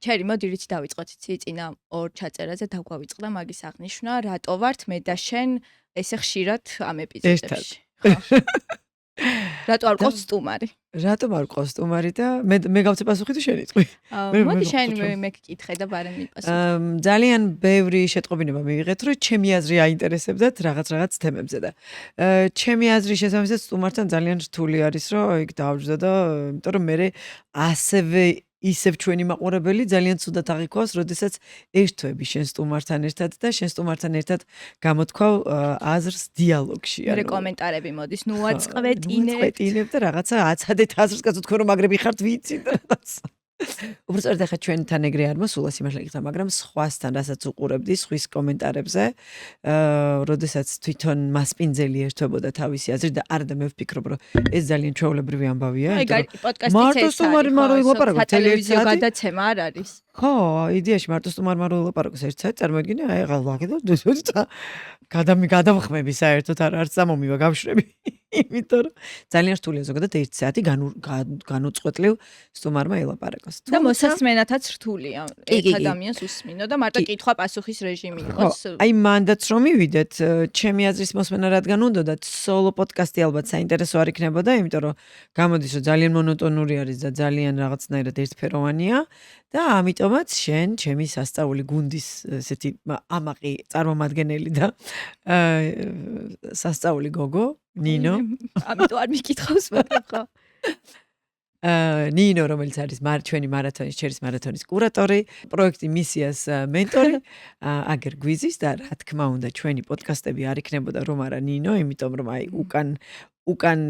ჩერი მოდი რითი დავიწყოთ იცი წინა ორ ჩაწერაზე დაგვავიწყდა მაგის აღნიშვნა რატო ვართ მე და შენ ესე ხშირად ამ ეპიზოდებში რატო არ ყავს სტუმარი რატომ არ ყავს სტუმარი და მე გავცე პასუხი თუ შენ იტყვი მოდი შენ მე გკითხე და ბარემ მიპასუხე ძალიან ბევრი შეტყობინება მივიღეთ რომ ჩემი აზრი აინტერესებდათ რაღაც თემებზე და ჩემი აზრი შესაბამისად სტუმართან ძალიან რთული არის რომ იქ დავждდა და იმიტომ რომ მე ასევე ისევ ჩვენი მაყურებელი ძალიან ცუდად აღიქვავს, როდესაც ერთვები შენ სტუმართან ერთად და შენ სტუმართან ერთად გამოთქვავ აზრს დიალოგში. მე კომენტარები მოდის, ნუ აწყვეტინებ და რაღაცა აცადეთ აზრს, კაცო თქვენ რომ მაგრები ხართ ვიცი და რაღაცა. უბრალოდ ახლა ჩვენთან ეგრე არ მოსულა სიმართლე გითხრა, მაგრამ სხვასთან რასაც უყურებდი სხვის კომენტარებზე, როდესაც თვითონ მასპინძელი ერთვებოდა თავისი აზრით და არა და მე ვფიქრობ, რომ ეს ძალიან ჩვეულებრივი ამბავია, იმიტომ რომ პოდკასტიც ეს არის, ტელევიზიო გადაცემა არ არის. ხო, იდეაში მარტო სტუმარმა რო ელაპარაკოს ერთ საათს წარმოიდგინე, აი ახლა ვაკეთებ გადავხმები საერთოდ არც ამომივა გავშრები. იმიტომ რომ ძალიან რთულია ზოგადად 1 საათი განუწყვეტლივ სტუმარმა ელაპარაკოს. და მოსასმენათაც რთულია ერთ ადამიანს უსმინო და მარტო კითხვა-პასუხის რეჟიმი იყოს. აი მანდაც რომ მივიდეთ, ჩემი აზრის მოსმენა რადგან უნდათ, სოლო პოდკასტი ალბათ საინტერესო არ იქნებოდა, იმიტომ რომ გამოდის რომ ძალიან მონოტონური არის და ძალიან რაღაცნაირად ერთფეროვანია და ამიტომაც შენ ჩემი სასწაული გუნდის ესეთი ამაყი წარმომადგენელი და სასწაული გოგო ნინო ამიტომ არ მიკითხავს მაგრამ ხო ნინო რომელიც არის ჩვენი მარათონის ჩერის მარათონის კურატორი პროექტი მისიას მენტორი აგერ გვიზის და რა თქმა უნდა ჩვენი პოდკასტები არ იქნებოდა რომ არა ნინო იმიტომ რომ აი უკან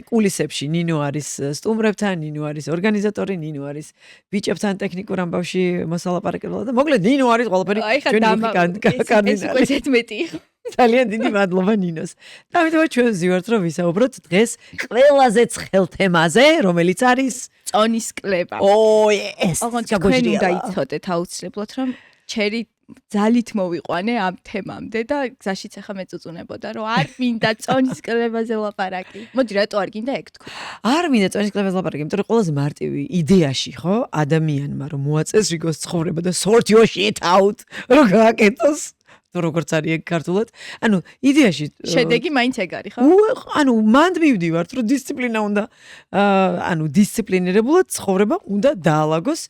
კულისებში ნინო არის სტუმრებთან ნინო არის ორგანიზატორი ნინო არის ბიჭებთან ტექნიკურ ამბავში მოსალაპარაკებელი და მოკლედ ნინო არის ყველაფერი ჩვენი კარდინალი ძალიან დიდი მადლობა ნინოს. და ამიტომ ჩვენ ზივართ რომ ვისაუბროთ დღეს ყველაზე ცხელ თემაზე, რომელიც არის წონის კლება. ეს თქვენ უნდა იცოდეთ აუცილებლად რომ ჩერი ძალით მოვიყვანე ამ თემამდე და გზაშიც ახლა მეწუწუნებოდა რომ არ მინდა წონის კლებაზე ლაპარაკი. მოდი რატო არ გინდა ეგ თქვი? არ მინდა წონის კლებაზე ლაპარაკი, იმიტომ რომ ყველაზე მარტივი იდეაში ხო ადამიანმა რომ მოაწესრიგოს ცხოვრება და sort your shit out რომ გააკეთოს როგორც არის ეგ ქართულად. ანუ იდეაში შედეგი მაინც ეგ არის, ხო? ანუ მანდ მივდივართ, რომ დისციპლინა უნდა ანუ დისციპლინირებულად ცხოვრება უნდა დაალაგოს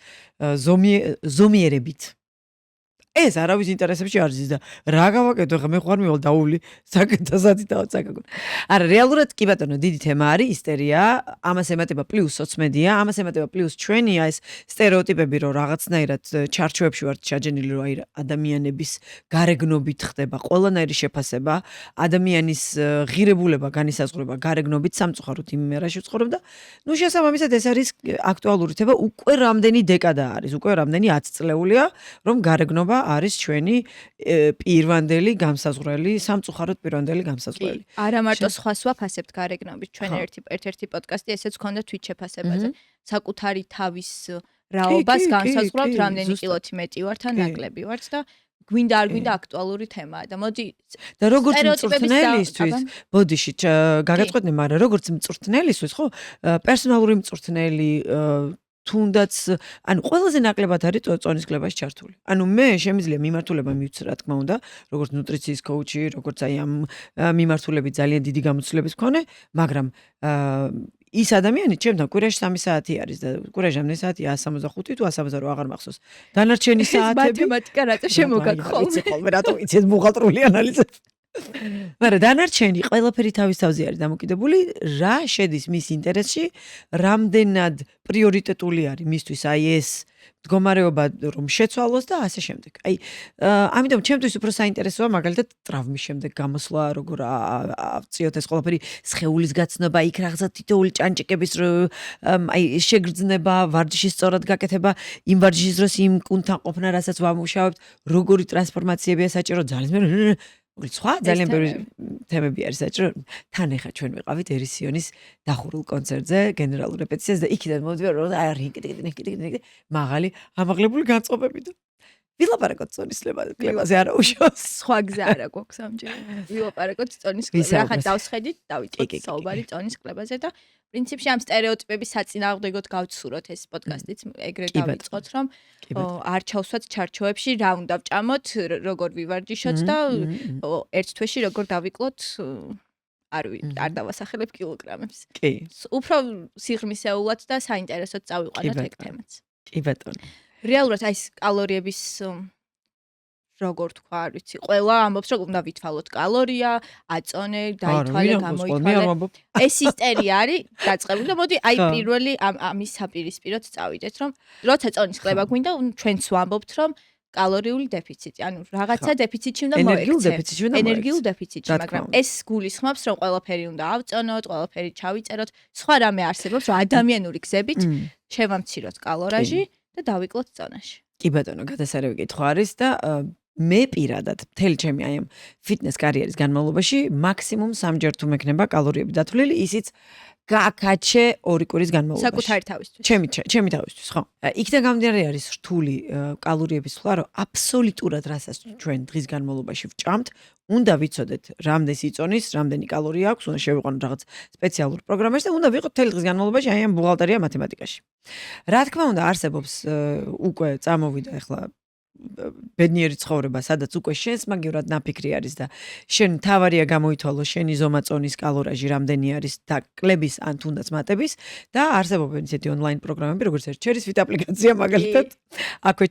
ზომიერებით. ეს არავის ინტერესებში არ ზის და რა გავაკეთო ხა მე ხوار მივალ დაული საკეთასათი დავცაკაკო. არა რეალურად კი ბატონო დიდი თემა არის ისტერია, ამას ემატება პლუს სოციმედია, ამას ემატება პლუს ჩვენია ეს სტერეოტიპები რომ რაღაცნაირად ჩარჩოებში ვართ ჩაჯენილი რომ აი ადამიანების გარეგნობით ხდება ყველანაირი შეფასება, ადამიანის ღირებულება განისაზღვრება გარეგნობით სამწუხაროდ იმ ერაში ვცხოვრობ და ნუ შესაბამისად ეს არის აქტუალური თემა უკვე რამდენი დეკადა არის, უკვე რამდენი 10 წლეულია რომ გარეგნობა არის ჩვენი პირვანდელი გამსაზღვრელი, სამწუხაროდ პირვანდელი გამსაზღვრელი. არა მარტო სხვას ვაფასებთ გარეგნობით, ჩვენ ერთ-ერთი პოდკასტი ესეც გქონდა თვით შეფასებაზე. საკუთარი თავის რაობას განსაზღვრავთ, რამდენი კილოთი მეტი ვართ ან ნაკლები ვართ და გვინდა არ გვინდა აქტუალური თემაა და მოდი და როგორც მწვრთნელისთვის, ბოდიში გაგაწყვეტნე, მაგრამ როგორც მწვრთნელისთვის, ხო, პერსონალური მწვრთნელი თუნდაც ანუ ყველაზე ნაკლებად არის წონის კლებაში ჩართული. ანუ მე შემიძლია მიმართულება მივცე რა თქმა უნდა, როგორც ნუტრიციის კოუჩი, როგორც აი ამ მიმართულებით ძალიან დიდი გამოცდილების მქონე, მაგრამ ის ადამიანი ჩემთან კვირაში 3 საათი არის და კვირაში რამდენი საათია 165 თუ 168 აღარ მახსოვს. დანარჩენი საათები მათემატიკა რატო შემოგაგხოლ? იცი ხოლმე რატო იცი ეს ბუღალტრული ანალიზები. მაგრამ დანარჩენი ყველაფერი თავის თავზე არის დამოკიდებული რა შედის მის ინტერესში, რამდენად პრიორიტეტული არის მისთვის აი ეს მდგომარეობა რომ შეცვალოს და ასე შემდეგ. აი ამიტომ ჩემთვის უფრო საინტერესოა მაგალითად ტრავმის შემდეგ გამოსვლა, როგორ ავწიოთ ეს ყველაფერი, სხეულის გაცნობა, იქ რაღაცა თითოეული ჭანჭიკების აი შეგრძნება, ვარჯიშის სწორად გაკეთება, იმ ვარჯიშის დროს იმ კუნთთან ყოფნა, რასაც ვამუშავებთ, როგორი ტრანსფორმაციებია საჭირო, ძალიან სხვა ძალიან ბევრი თემები არის საჭირო. თან ეხა ჩვენ ვიყავით ერისიონის დახურულ კონცერტზე, გენერალურ რეპეტიციაზე და იქიდან მოვიდა რომ აი კიდე მაღალი ამაღლებული განწყობები და ვილაპარაკოთ წონის კლებაზე არა უშავს. სხვა გზა არა გვაქვს ამჯერად. ვილაპარაკოთ წონის კლებაზე. ახლა დავსხედით, დავიწყოთ საუბარი წონის კლებაზე და პრინციპში ამ სტერეოტიპების საწინააღმდეგოდ გავცუროთ ეს პოდკასტიც, ეგრე დავიწყოთ, რომ არ ჩავსვათ ჩარჩოებში, რა უნდა ვჭამოთ, როგორ ვივარჯიშოთ და ერთ თვეში როგორ დავიკლოთ, არ დავასახელებ კილოგრამებს. კი. უფრო სიღრმისეულად და საინტერესოდ წავიყვანოთ ეგ თემაც. კი ბატონო. რეალურად აი ეს კალორიების როგორ თქვა, არ ვიცი, ყველა ამბობს, რომ უნდა ვითვალოთ კალორია, აწონე, დაითვალე, გამოითვალე. ეს ისტერია არის დაწყებული და მოდი აი პირველი ამის საპირისპიროდ წავიდეთ, რომ როცა წონის კლება გვინდა, ჩვენც ვამბობთ, რომ კალორიული დეფიციტი, ანუ რაღაცა დეფიციტში უნდა მოექცე. ენერგიულ დეფიციტში, მაგრამ ეს გულისხმობს, რომ ყველაფერი უნდა ავწონოთ, ყველაფერი ჩავიწეროთ, სხვა რამე არსებობს, რომ ადამიანური გზებით შევამციროთ კალორაჟი და დავიკლოთ წონაში. კი ბატონო, გადასარევი კითხვა არის და მე პირადად მთელი ჩემი აი ამ ფიტნეს კარიერის განმავლობაში მაქსიმუმ 3 ჯერ თუ მექნება კალორიები დათვლილი, ისიც გაკაჩე 2 კვირის განმავლობაში. საკუთარი თავისთვის. ჩემი თავისთვის, ხო. იქიდან გამომდინარე არის რთული კალორიების თვლა, რომ აბსოლუტურად რასაც ჩვენ დღის განმავლობაში ვჭამთ, უნდა ვიცოდეთ, რამდენი იწონის, რამდენი კალორია აქვს, უნდა შევიყვანოთ რაღაც სპეციალურ პროგრამაში და უნდა ვიყოთ მთელი დღის განმავლობაში აი ამ ბუღალტერია მათემატიკაში. რა თქმა უნდა, არსებობს უკვე წამოვიდა ახლა ბედნიერი ცხოვრება, სადაც უკვე შენს მაგივრად ნაფიქრი არის და შენ თავარია გამოითვალო შენი ზომა წონის კალორაჟი რამდენი არის და კლების ან თუნდაც მატების და არსებობენ ისეთი ონლაინ პროგრამები, როგორც Cheris Fit აპლიკაცია მაგალითად. აქვე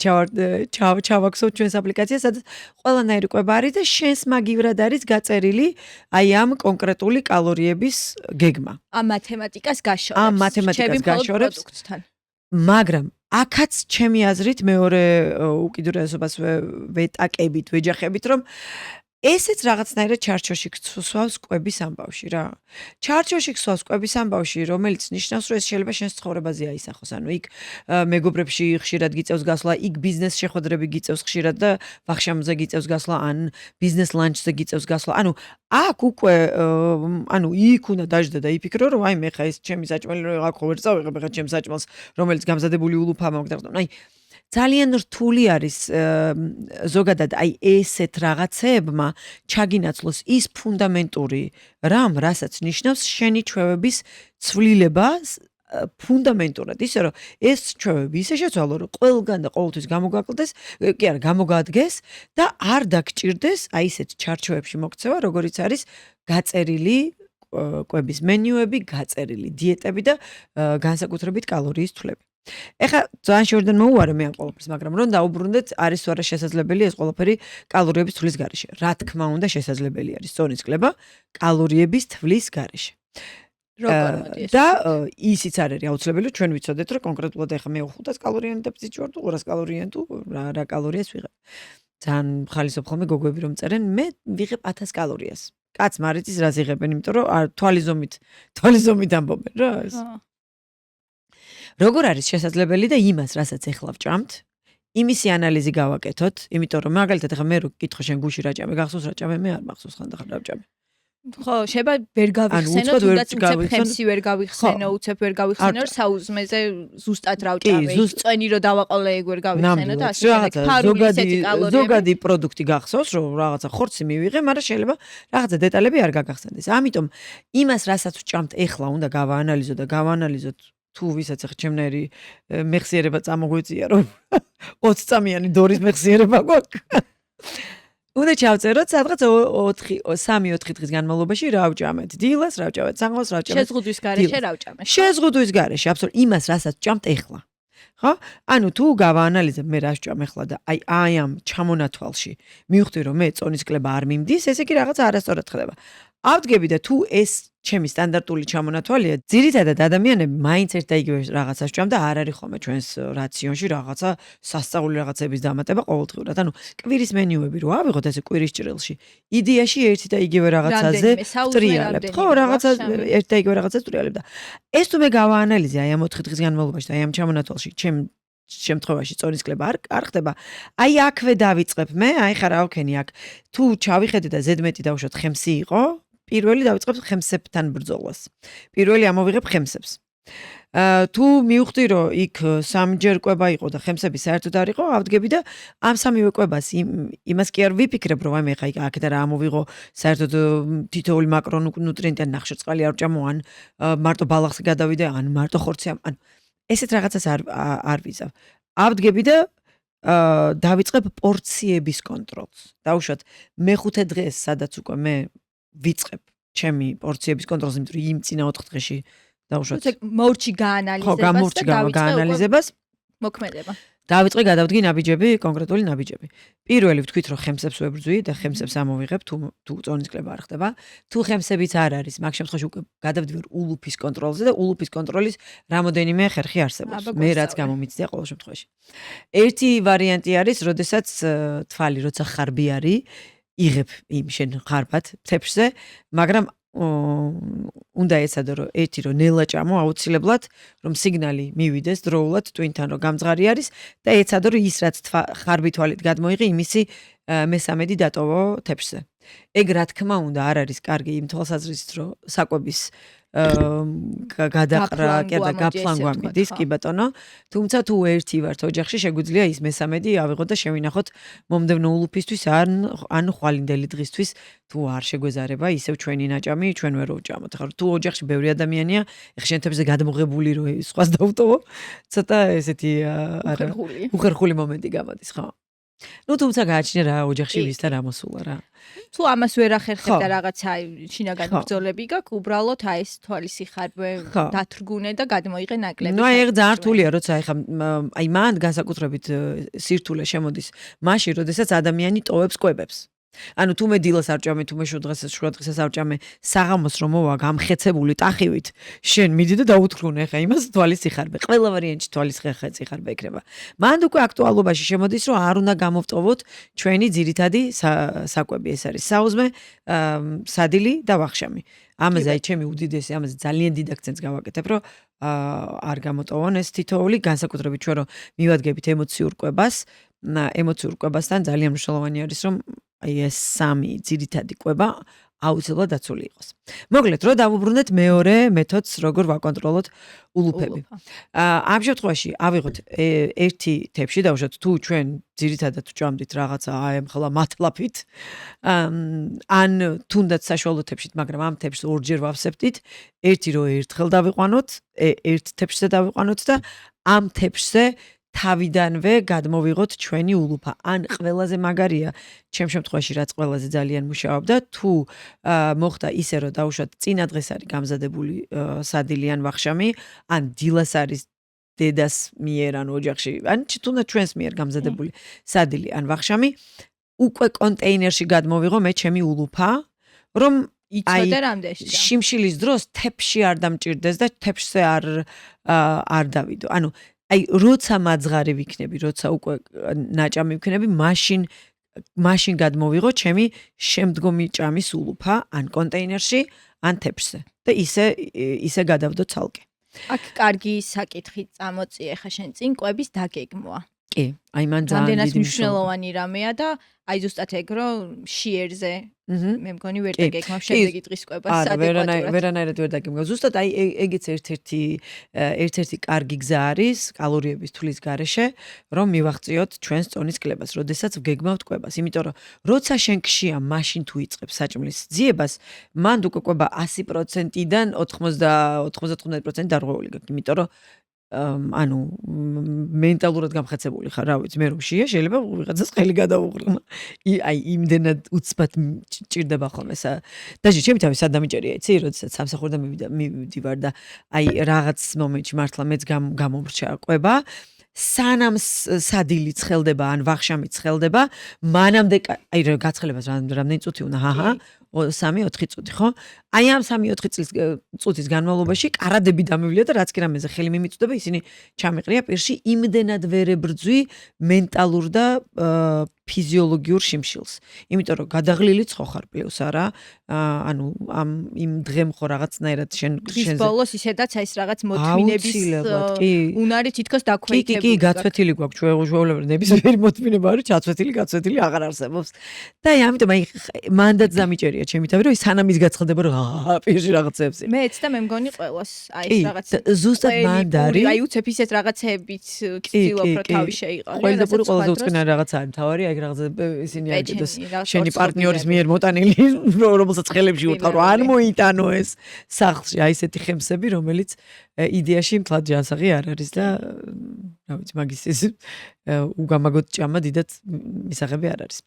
ჩავაქსოთ ჩვენს აპლიკაციას, სადაც ყველანაირი კვება არის და შენს მაგივრად არის გაწერილი აი ამ კონკრეტული კალორიების გეგმა. ამ მათემატიკას გაშორებს. მაგრამ აქაც ჩემი აზრით მეორე უკიდურესობას ვეტაკებით, ვეჯახებით, რომ ესეც რაღაცნაირად ჩარჩოში გსვავს კვების ამბავში რა. ჩარჩოში გსვავს კვების ამბავში, რომელიც ნიშნავს, რომ ეს შეიძლება შენს ცხოვრებაზე აისახოს. ანუ იქ მეგობრებში ხშირად გიწევს გასვლა, იქ ბიზნეს შეხვედრები გიწევს ხშირად და ვახშამზე გიწევს გასვლა, ან ბიზნეს ლანჩზე გიწევს გასვლა. ანუ აქ უკვე იქ უნდა დაждდა და იფიქრო, რომ აი მე ხა ეს ჩემი საჭმელი რო აქ ხო ვერ წავიღებ ხა ჩემს საჭმელს, რომელიც გამზადებული ულუფა მაგდარ. აი ძალიან რთული არის ზოგადად აი ესეთ რაღაცეებმა ჩაგინაცვლოს ის ფუნდამენტური რამ, რასაც ნიშნავს შენი ჩვევების ცვლილება ფუნდამენტურად, ისე რომ ეს ჩვევები ისე შეცვალო, რომ ყველგან და ყოველთვის გამოგადგეს და არ დაგჭირდეს აი ესეთ ჩარჩოებში მოქცევა, როგორიც არის გაწერილი კვების მენიუები, გაწერილი დიეტები და განსაკუთრებით კალორიის თვლები. ეხლა ძალიან შევდან მოუარე მე ამ ყველაფერს, მაგრამ რომ დაუბრუნდეთ, არის თუ არა შესაძლებელი ეს ყველაფერი კალორიების თვლის გარეშე. რა თქმა უნდა, შესაძლებელი არის წონის კლება კალორიების თვლის გარეშე. და ისიც არ არის აუცილებელი, ჩვენ ვიცოდეთ, რომ კონკრეტულად ეხლა მე 500 კალორიანი დეფიციტში ვარ თუ 200 კალორიანი თუ რა კალორიას ვიღებ. ძალიან ხალისობ ხოლმე გოგოები რომ წერენ, მე ვიღებ 1000 კალორიას. კაც მარიცის რას იღებენ, იმიტომ რომ თვალიზომით ამბობენ რა ეს. როგორ არის შესაძლებელი და იმას, რასაც ეხლა ვჭამთ, იმისი ანალიზი გავაკეთოთ, იმიტომ რომ მაგალითად ახლა მე რო გითხო შენ გუში რა ჭამე, გახსოვს რა ჭამე, მე არ მახსოვს ხანდახან რა ვჭამე. ხო, შეიძლება ვერ გავიხსენო, თუნდაც უცებ ხემსი ვერ გავიხსენო, უცებ ვერ გავიხსენო, საუზმეზე ზუსტად რა ვჭამე, წვენი რო დავაყოლე ეგ ვერ გავიხსენო და ასე შემდეგ. ზოგადი პროდუქტი გახსოვს, რომ რაღაცა ხორცი მივიღე, მაგრამ შეიძლება რაღაცა დეტალები არ გაგახსენდეს. ამიტომ იმას, რასაც ვჭამთ, ეხლა უნდა გავაანალიზოთ თუ ვისაც ახლა ჩემნაირი მეხსიერება წამოგვეწია, რომ 20 წამიანი დორის მეხსიერება გვაქვს. უნდა ჩავწეროთ სადღაც 3-4 დღის განმავლობაში რა ვჭამეთ. დილას რა ვჭამეთ, საღამოს რა ვჭამეთ. შეზღუდვის გარეშე რა ვჭამეთ. შეზღუდვის გარეშე, აბსოლუტურად იმას, რასაც ვჭამთ ეხლა. ხო? ანუ თუ გავაანალიზებ მე რა ვჭამ ეხლა და აი ამ ჩამონათვალში მივხვდი რომ მე წონის კლება არ მიმდის, ესე იგი რაღაცა არასწორად ხდება. ავდგები და თუ ეს ჩემი სტანდარტული ჩამონათვალია, ძირითადად ადამიანები მაინც ერთ და იგივე რაღაცას ვჭამ და არ არის ხოლმე ჩვენს რაციონში რაღაცა სასწაული რაღაცების დამატება ყოველდღიურად. ანუ კვირის მენიუები რო ავიღოთ ესე კვირის ჭრილში, იდეაში ერთი და იგივე რაღაცაზე ვტრიალებთ. ხო, რაღაცა ერთ და იგივე რაღაცას ვტრიალებთ და ეს თუ მე გავაანალიზე აი ამ 4 დღის განმავლობაში და აი ამ ჩამონათვალში შემთხვევაში წონის კლება არ ხდება. აი აქვე დავიწყებ მე, აი ხა რა ვქენი აქ. თუ ჩავიხედე და ზედმეტი დავუშვათ ხემსი იყო, პირველი დავიწყებ ხემსებთან ბრძოლას. პირველი ამოვიღებ ხემსებს. თუ მივხვდი რომ იქ სამჯერ კვება იყო და ხემსები საერთოდ არ იყო, ავდგები და ამ სამივე კვებას იმას კი არ ვიფიქრებ, რომ აი მე ხა აქეთა რა ამოვიღო, საერთოდ თითოეული მაკრონუტრიენტი ან ნახშირწყალი არ ვჭამო, ან მარტო ბალახზე გადავიდე, ან მარტო ხორცი, ან ესეთ რაღაცას არ ვიზავ. ავდგები და დავიწყებ პორციების კონტროლს. დაუშვათ მეხუთე დღეს, სადაც უკვე მე ვიწყებ ჩემი პორციების კონტროლს, იმიტომ რომ იმ წინა 4 დღეში დაუშვათ მორჩი გაანალიზებას მოქმედება. დავიწყე გადავდგი ნაბიჯები, კონკრეტული ნაბიჯები. პირველი ვთქვით რომ ხემსებს ვებრძვი და ხემსებს ამოვიღებ, თუ წონის კლება არ ხდება. თუ ხემსებიც არ არის, მაგ შემთხვევაში უკვე გადავდივარ ულუფის კონტროლზე და ულუფის კონტროლის რამოდენიმე ხერხი არსებობს. მე რაც გამომიცდია ყოველ შემთხვევაში. ერთი ვარიანტი არის, როდესაც თვალი როცა ხარბი არის, იღებ იმ შენ ხარბად თეფშზე, მაგრამ უნდა ეცადო რომ ერთი რომ ნელა ჭამო აუცილებლად რომ სიგნალი მივიდეს დროულად twin-თან რომ გამძღარი არის და ეცადო რომ ის რაც ხარბი თვალით გადმოიღი იმისი მესამედი დატოვო თეფშზე. ეგ რა თქმა უნდა არ არის კარგი იმ თვალსაზრისით რომ საკვების გადაყრა და გაფლანგვა მიდის კი ბატონო, თუმცა თუ ერთი ვართ ოჯახში შეგვიძლია ის მესამედი ავიღოთ და შევინახოთ მომდევნო ულუფისთვის ან ხვალინდელი დღისთვის თუ არ შეგვეზარება ისევ ჩვენი ნაჭამი ჩვენ ვერ ვჭამოთ. ახლა თუ ოჯახში ბევრი ადამიანია, ეხლა შენ თებზე გადმოღებული რომ სხვას დავტოვო, ცოტა ესეთი უხერხული მომენტი გამოდის, ხო? თუმცა გააჩნია რა ოჯახში ვისთან რა მოსულა რა. თუ ამას ვერ ახერხებ და რაღაცა შინაგანი ბრძოლები გაქვს, უბრალოდ აი ეს თვალის სიხარბე დათრგუნე და გადმოიღე ნაკლები. ნუ აი ეგ ძალიან რთულია, როცა ეხლა აი მან განსაკუთრებით სირთულე შემოდის მაშინ, როდესაც ადამიანი ტოვებს კვებებს. ანუ თუ მე დილას არ ჭამე, თუ მე შუადღესაც არ ჭამე, საღამოს რომ მოვა გამხეცებული ტახივით, შენ მიდი და დაუთხრუნე ხა იმას თვალის სიხარბე. ყველა ვარიანტში თვალის სიხარბე იქნება. მანდ უკვე აქტუალობაში შემოდის, რომ არ უნდა გამოვტოვოთ ჩვენი ძირითადი საკვები, ეს არის საუზმე, სადილი და ვახშამი. ამაზე აი ჩემი უდიდესი, ამაზე ძალიან დიდ აქცენტს გავაკეთებ, რომ არ გამოტოვონ ეს თითოეული, განსაკუთრებით ჩვენ რომ მივადგებით ემოციურ კვებას, ემოციურ კვებასთან ძალიან მნიშვნელოვანი არის, რომ აი ეს სამი ძირითადი კვება აუცილებლად დაცული იყოს. მოკლედ, რომ დავუბრუნდეთ მეორე მეთოდს, როგორ ვაკონტროლოთ ულუფები. ამ შემთხვევაში ავიღოთ ერთი თეფში, დავუშვათ თუ ჩვენ ძირითადად ჭამდით რაღაცა აი ახლა მათლაფით, ან თუნდაც საშუალო თეფშით, მაგრამ ამ თეფს ორჯერ ვავსებდით, ერთი რომ ერთხელ დავიყვანოთ, ერთ თეფშზე დავიყვანოთ და ამ თეფშზე თავიდანვე გადმოვიღოთ ჩვენი ულუფა. ან ყველაზე მაგარია, ჩემ შემთხვევაში რაც ყველაზე ძალიან მუშაობდა, თუ მოხდა ისე რომ დაუშვათ წინა დღეს არის გამზადებული სადილი ან ვახშამი, ან დილას არის დედას მიერ ან ოჯახში, ან თუნდაც ჩვენს მიერ გამზადებული სადილი ან ვახშამი, უკვე კონტეინერში გადმოვიღო მე ჩემი ულუფა, რომ იცოდე რამდენში შიმშილის დროს თეფში არ დამჭირდეს და თეფშზე არ დავიდო. ანუ აი როცა მაძღარი ვიქნები, როცა უკვე ნაჭამი ვიქნები, მაშინ გადმოვიღო ჩემი შემდგომი ჭამის ულუფა ან კონტეინერში, ან თეფშზე და ისე გადავდო ცალკე. აქ კარგი საკითხი წამოწიე ხა შენ წინ კვების დაგეგმვა. კი, აი მან ძალიან დიდი მნიშვნელოვანი რამეა და აი ზუსტად ეგ რომ შიერზე მე მგონი ვერ დაგეგმავ შემდეგი დღის კვებას ადეკვატურად. ვერანაირად ვერ დაგეგმავ. ზუსტად აი ეგეც ერთ-ერთი კარგი გზა არის კალორიების თვლის გარეშე, რომ მივაღწიოთ ჩვენს წონის კლებას, როდესაც ვგეგმავთ კვებას. იმიტომ რომ როცა შენ ქშია, მაშინ თუ იწყებ საჭმლის ძიებას, მანდ უკვე კვება 100%-დან 90-95% დარღვეული გაქვს. იმიტომ რომ ანუ მენტალურად გამხეცებული ხარ, რა ვიცი, მე რომ შია, შეიძლება ვიღაცას ხელი გადაუღრმა. აი იმდენად უცბად ჭირდება ხოლმე დაჟე ჩემი თავი სადამიჭერია, იცი, როდესაც სამსახურიდან მივდივარ და აი რაღაც მომენტში მართლა მეც გამომრჩა კვება, სანამ სადილი ცხელდება ან ვახშამი ცხელდება, მანამდე აი გაცხელებას რამდენი წუთი უნდა, ჰაჰა 3-4 წუთი, ხო? აი ამ 3-4 წუთის განმავლობაში კარადები დამივლია და რაც კი რამეზე ხელი მიმიწვდება, ისინი ჩამიყრია პირში, იმდენად ვერ ებრძვი მენტალურ და ფიზიოლოგიურ შიმშილს. იმიტომ რომ გადაღლილი ცხოხარ პლუს არა, ანუ ამ იმ დღემ ხო რაღაცნაირად დღის ბოლოს ისედაც ეს რაღაც მოთმინების აუცილებლად, კი. უნარი თითქოს დაქვეითებული. კი, გაცვეთილი გვაქვს ჩვეულებრივ ნებისმიერი მოთმინება არის, გაცვეთილი აღარ არსებობს. და ამიტომ მანდაც დამიჭერია ჩემი თავი, რომ სანამ ის გაცხადება რომ პირში რაღაცებს. მეც და მე მგონი ყველას ეს რაღაც ზუსტად მანდ არის. აი უცებ ისეთ რაღაცეებით ვცდილობ რომ თავი შეიყო. ყველაფერი ყველაზე უწყინარი რაღაცაა თავარი, აი რაღაცა ისინი არ გიდოს შენი პარტნიორის მიერ მოტანილი, რომელსაც ხელებში უტყავ, რომ არ მოიტანო ეს სახლში, აი ესეთი ხემსები, რომელიც იდეაში მთლად ჯანსაღი არ არის და რა ვიცი, მაგის ეს უგამაგოთ ჭამა დიდად მისაღები არ არის.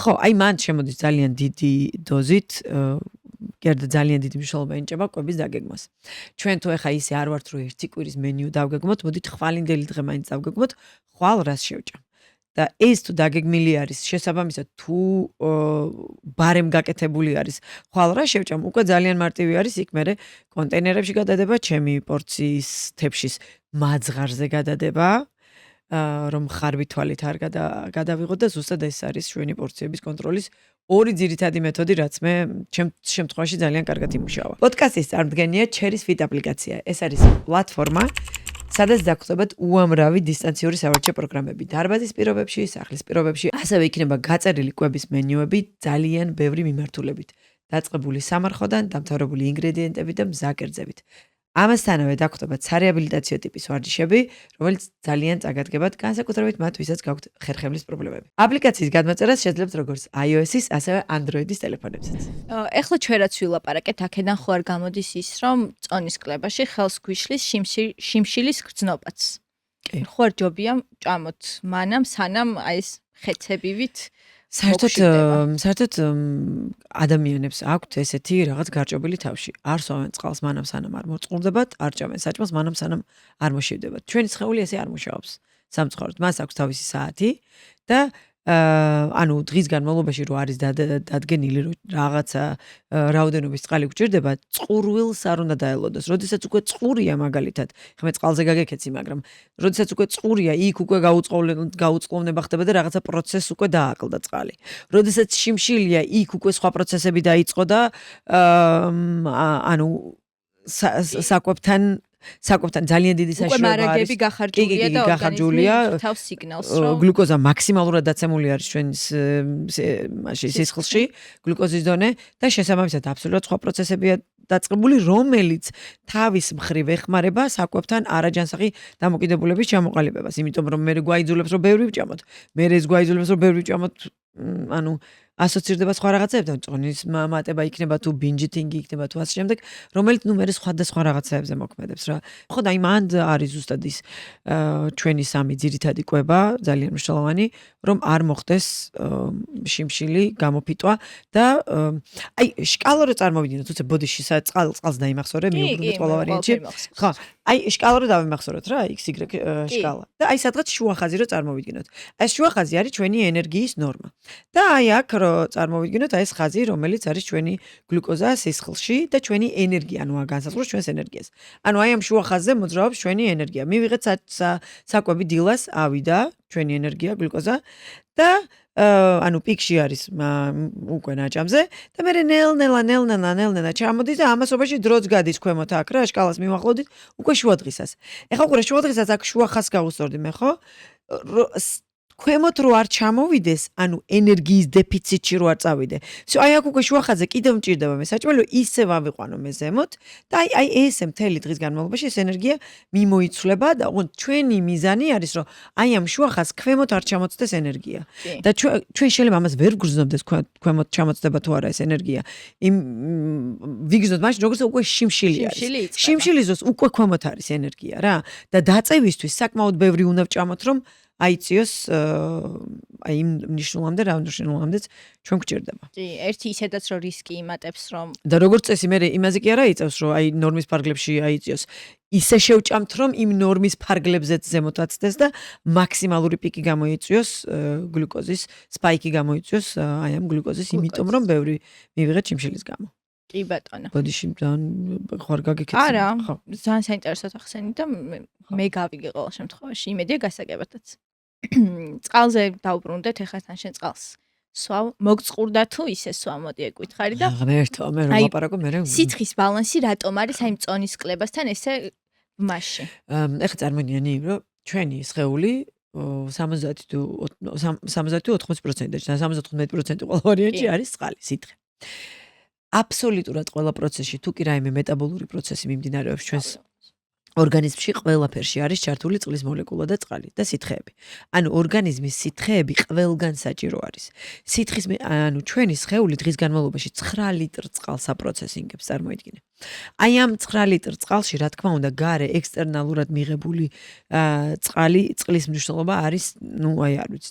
ხო, აი მან შემოდის ძალიან დიდი დოზით გერდა ძალიან დიდი მნიშვნელობა ენიჭება კვების დაგეგმას. ჩვენ თუ ეხა ისე არ ვართ რომ ერთი კვირის მენიუ დავგეგმოთ, მოდით ხვალინდელი დღე მაინც დავგეგმოთ, ხვალ რას შევჭამ. და ეს თუ დაგეგმილი არის, შესაბამისად თუ ბარემ გაკეთებული არის, ხვალ რა შევჭამ, უკვე ძალიან მარტივი არის იქ მერე კონტეინერებში გადადება, ჩემი პორციის თეფშის მაძღარზე გადადება, რომ ხარბი თვალით არ გადავიღოთ და ზუსტად ეს არის ჩვენი პორციების კონტროლის ორი ძირითადი მეთოდი, რაც მე ჩემ შემთხვევაში ძალიან კარგად იმუშავა. პოდკასტის წარმოდგენია Cherry Fit აპლიკაცია. ეს არის პლატფორმა, სადაც დაგხვდებათ უამრავი დისტანციური სავარჯიშო პროგრამები. დარბაზის პირობებში, სახლის პირობებში, ასევე იქნება გაწერილი კვების მენიუები ძალიან ბევრი მიმართულებით. დაწყებული სამარხოდან, დამთავრებული ინგრედიენტებით და მზაკერძებით. ამასთანავე დაგხვდებათ სარეაბილიტაციო ტიპის ვარჯიშები, რომელიც ძალიან წაგადგებათ, განსაკუთრებით მათ, ვისაც გაქვთ ხერხემლის პრობლემები. აპლიკაციის გადმოწერას შეძლებთ როგორც iOS-ის, ასევე Android-ის ტელეფონებზეც. ეხლა ჩვენ რაც ვილაპარაკეთ, აქედან ხო არ გამოდის ის, რომ წონის კლებაში ხელს გვიშლის შიმშილის გრძნობაც. ხო არ ჯობია ჭამოთ მანამ, სანამ აი ეს ხეცებივით საერთოდ ადამიანებს აქვთ ესეთი რაღაც გარჭობილი თავში. არ სვამენ წყალს მანამ სანამ არ მოწყურდებათ, არ ჭამენ საჭმელს მანამ სანამ არ მოშივდებათ. ჩვენი სხეული ესე არ მუშაობს სამწუხაროდ. მას აქვს თავისი საათი და ანუ დღის განმავლობაში რო არის დადგენილი რომ რაღაცა რაოდენობის წყალი გვჭირდება, წყურვილს არ უნდა დაელოდოს. როდესაც უკვე წყურია მაგალითად, ხმე წყალზე გაგეკეცი, მაგრამ როდესაც უკვე წყურია, იქ უკვე გაუწყლოვნება ხდება და რაღაცა პროცესს უკვე დააკლდა წყალი. როდესაც შიმშილია, იქ უკვე სხვა პროცესები დაიწყო და ანუ საკვებთან ძალიან დიდი საშუალება არის. უკვე მარაგები გახარჯულია და ორგანიზმი თავს სიგნალს რომ გლუკოზა მაქსიმალურად დაცემული არის ჩვენს სისხლში, გლუკოზის დონე და შესაბამისად აბსოლუტურად სხვა პროცესებია დაწყებული, რომელიც თავის მხრივ ეხმარება საკვებთან არაჯანსაღი დამოკიდებულების ჩამოყალიბებას, იმიტომ რომ მე გვაიძულებს რომ ბევრი ვჭამოთ. მე ეს გვაიძულებს რომ ბევრი ვჭამოთ, ანუ ასოცირდება სხვა რაღაცებთან, წონის მატება იქნება თუ binge eating იქნება თუ ასე შემდეგ, რომელიც ნუ მე სხვადასხვა რაღაცებზე მოქმედებს რა. ხო და აი მანდ არის ზუსტად ის ჩვენი სამი ძირითადი კვება, ძალიან მნიშვნელოვანი, რომ არ მოხდეს შიმშილი, გამოფიტვა და აი შკალა რო წარმოვიდგინოთ, თუცე ბოდიში წყალს დაიმახსოვრე, მიუბრუნდეთ ყველა ვარიანტში. ხო, აი შკალა რო დავიმახსოვროთ რა, XY შკალა. და აი სადღაც შუა ხაზი რო წარმოვიდგინოთ. ეს შუა ხაზი არის ჩვენი ენერგიის ნორმა. და აი აქ რო წარმოვიდგინოთ აი ეს ხაზი, რომელიც არის ჩვენი გლუკოზა სისხლში და ჩვენი ენერგია, ანუ განსაზღვროს ჩვენს ენერგიას. ანუ აი ამ შუა ხაზზე მოძრაობს ჩვენი ენერგია. მივიღეთ საკვები დილას ავიდა ჩვენი ენერგია გლუკოზა და ანუ პიკში არის უკვე ნაჭამზე და მე ნელ-ნელა ჩამოდის და ამასობაში დროც გადის ქვემოთ აქ რა შკალას მივახლოვდით უკვე შუადღისას. ეხლა უკვე შუადღისას აქ შუა ხაზს გავუსწორდი მე ხო? ქვემოთ რო არ ჩამოვიდეს, ანუ ენერგიის დეფიციტში რო არ წავიდე. всё, აი აქ უკვე შუა ხაზზე კიდევ მჭირდება მე საჭმელო, ისევ ავიყვანო მე ზემოთ და აი ესე მთელი დღის განმავლობაში ეს ენერგია მიმოიცვლება და ჩვენი მიზანი არის, რომ აი ამ შუა ხაზს ქვემოთ არ ჩამოწდეს ენერგია. და ჩვენ შეიძლება ამას ვერ გვგრძნობდეს ქვემოთ ჩამოწდება თუ არა ეს ენერგია. ვიგრძნოთ მაშინ როგორც უკვე შიმშილი არის. შიმშილის დროს უკვე ქვემოთ არის ენერგია რა და დაწევისთვის საკმაოდ ბევრი უნდა ვჭამოთ, რომ აიწიოს აი იმ ნიშნულამდე, რა ნიშნულამდეც ჩვენ გვჭირდება. კი, ერთი ისედაც რომ რისკი იმატებს, რომ და როგორც წესი მე იმაზე კი არა იწევს, რომ აი ნორმის ფარგლებში აიწიოს. ისე შევჭამთ, რომ იმ ნორმის ფარგლებზეც ზემოთ აცდეს და მაქსიმალური პიკი გამოიწვიოს გლუკოზის, სპაიკი გამოიწვიოს აი ამ გლუკოზის, იმიტომ რომ ბევრი მივიღეთ შიმშილის გამო. კი ბატონო. ბოდიში ძალიან ხარ გაგიქეცი. არა, ძალიან საინტერესოდ ახსენე და მე გავიგე ყოველ შემთხვევაში, იმედია გასაგებადაც. წყალზე დავბრუნდეთ, ეხლა თან შენ წყალს სვავ, მოგწყურდა თუ ისე სვავ, მოდი ეკითხარი და ღმერთო, მე რომ ლაპარაკო, მე სითხის ბალანსი რატომ არის აი მწონის კლებასთან ესე მასში? ეხლა წარმოგიდგენი, რომ ჩვენი სხეული 70 თუ 80% და 75% ყველა ვარიანტში არის წყალი, სითხე. აბსოლუტურად ყველა პროცესში თუ კი რაიმე მეტაბოლური პროცესი მიმდინარეობს ჩვენს ორგანიზმში ყველაფერში არის ჩართული წყლის მოლეკულა და წყალი და სითხეები. ანუ ორგანიზმის სითხეები ყველგან საჭირო არის. სითხის ანუ ჩვენი სხეული დღის განმავლობაში 9 ლიტრ წყალს აპროცესინგებს, წარმოიდგინე. აი ამ 9 ლიტრ წყალში, რა თქმა უნდა, გარე ექსტერნალურად მიღებული წყლის მნიშვნელობა არის, ну, აი არ ვიცი,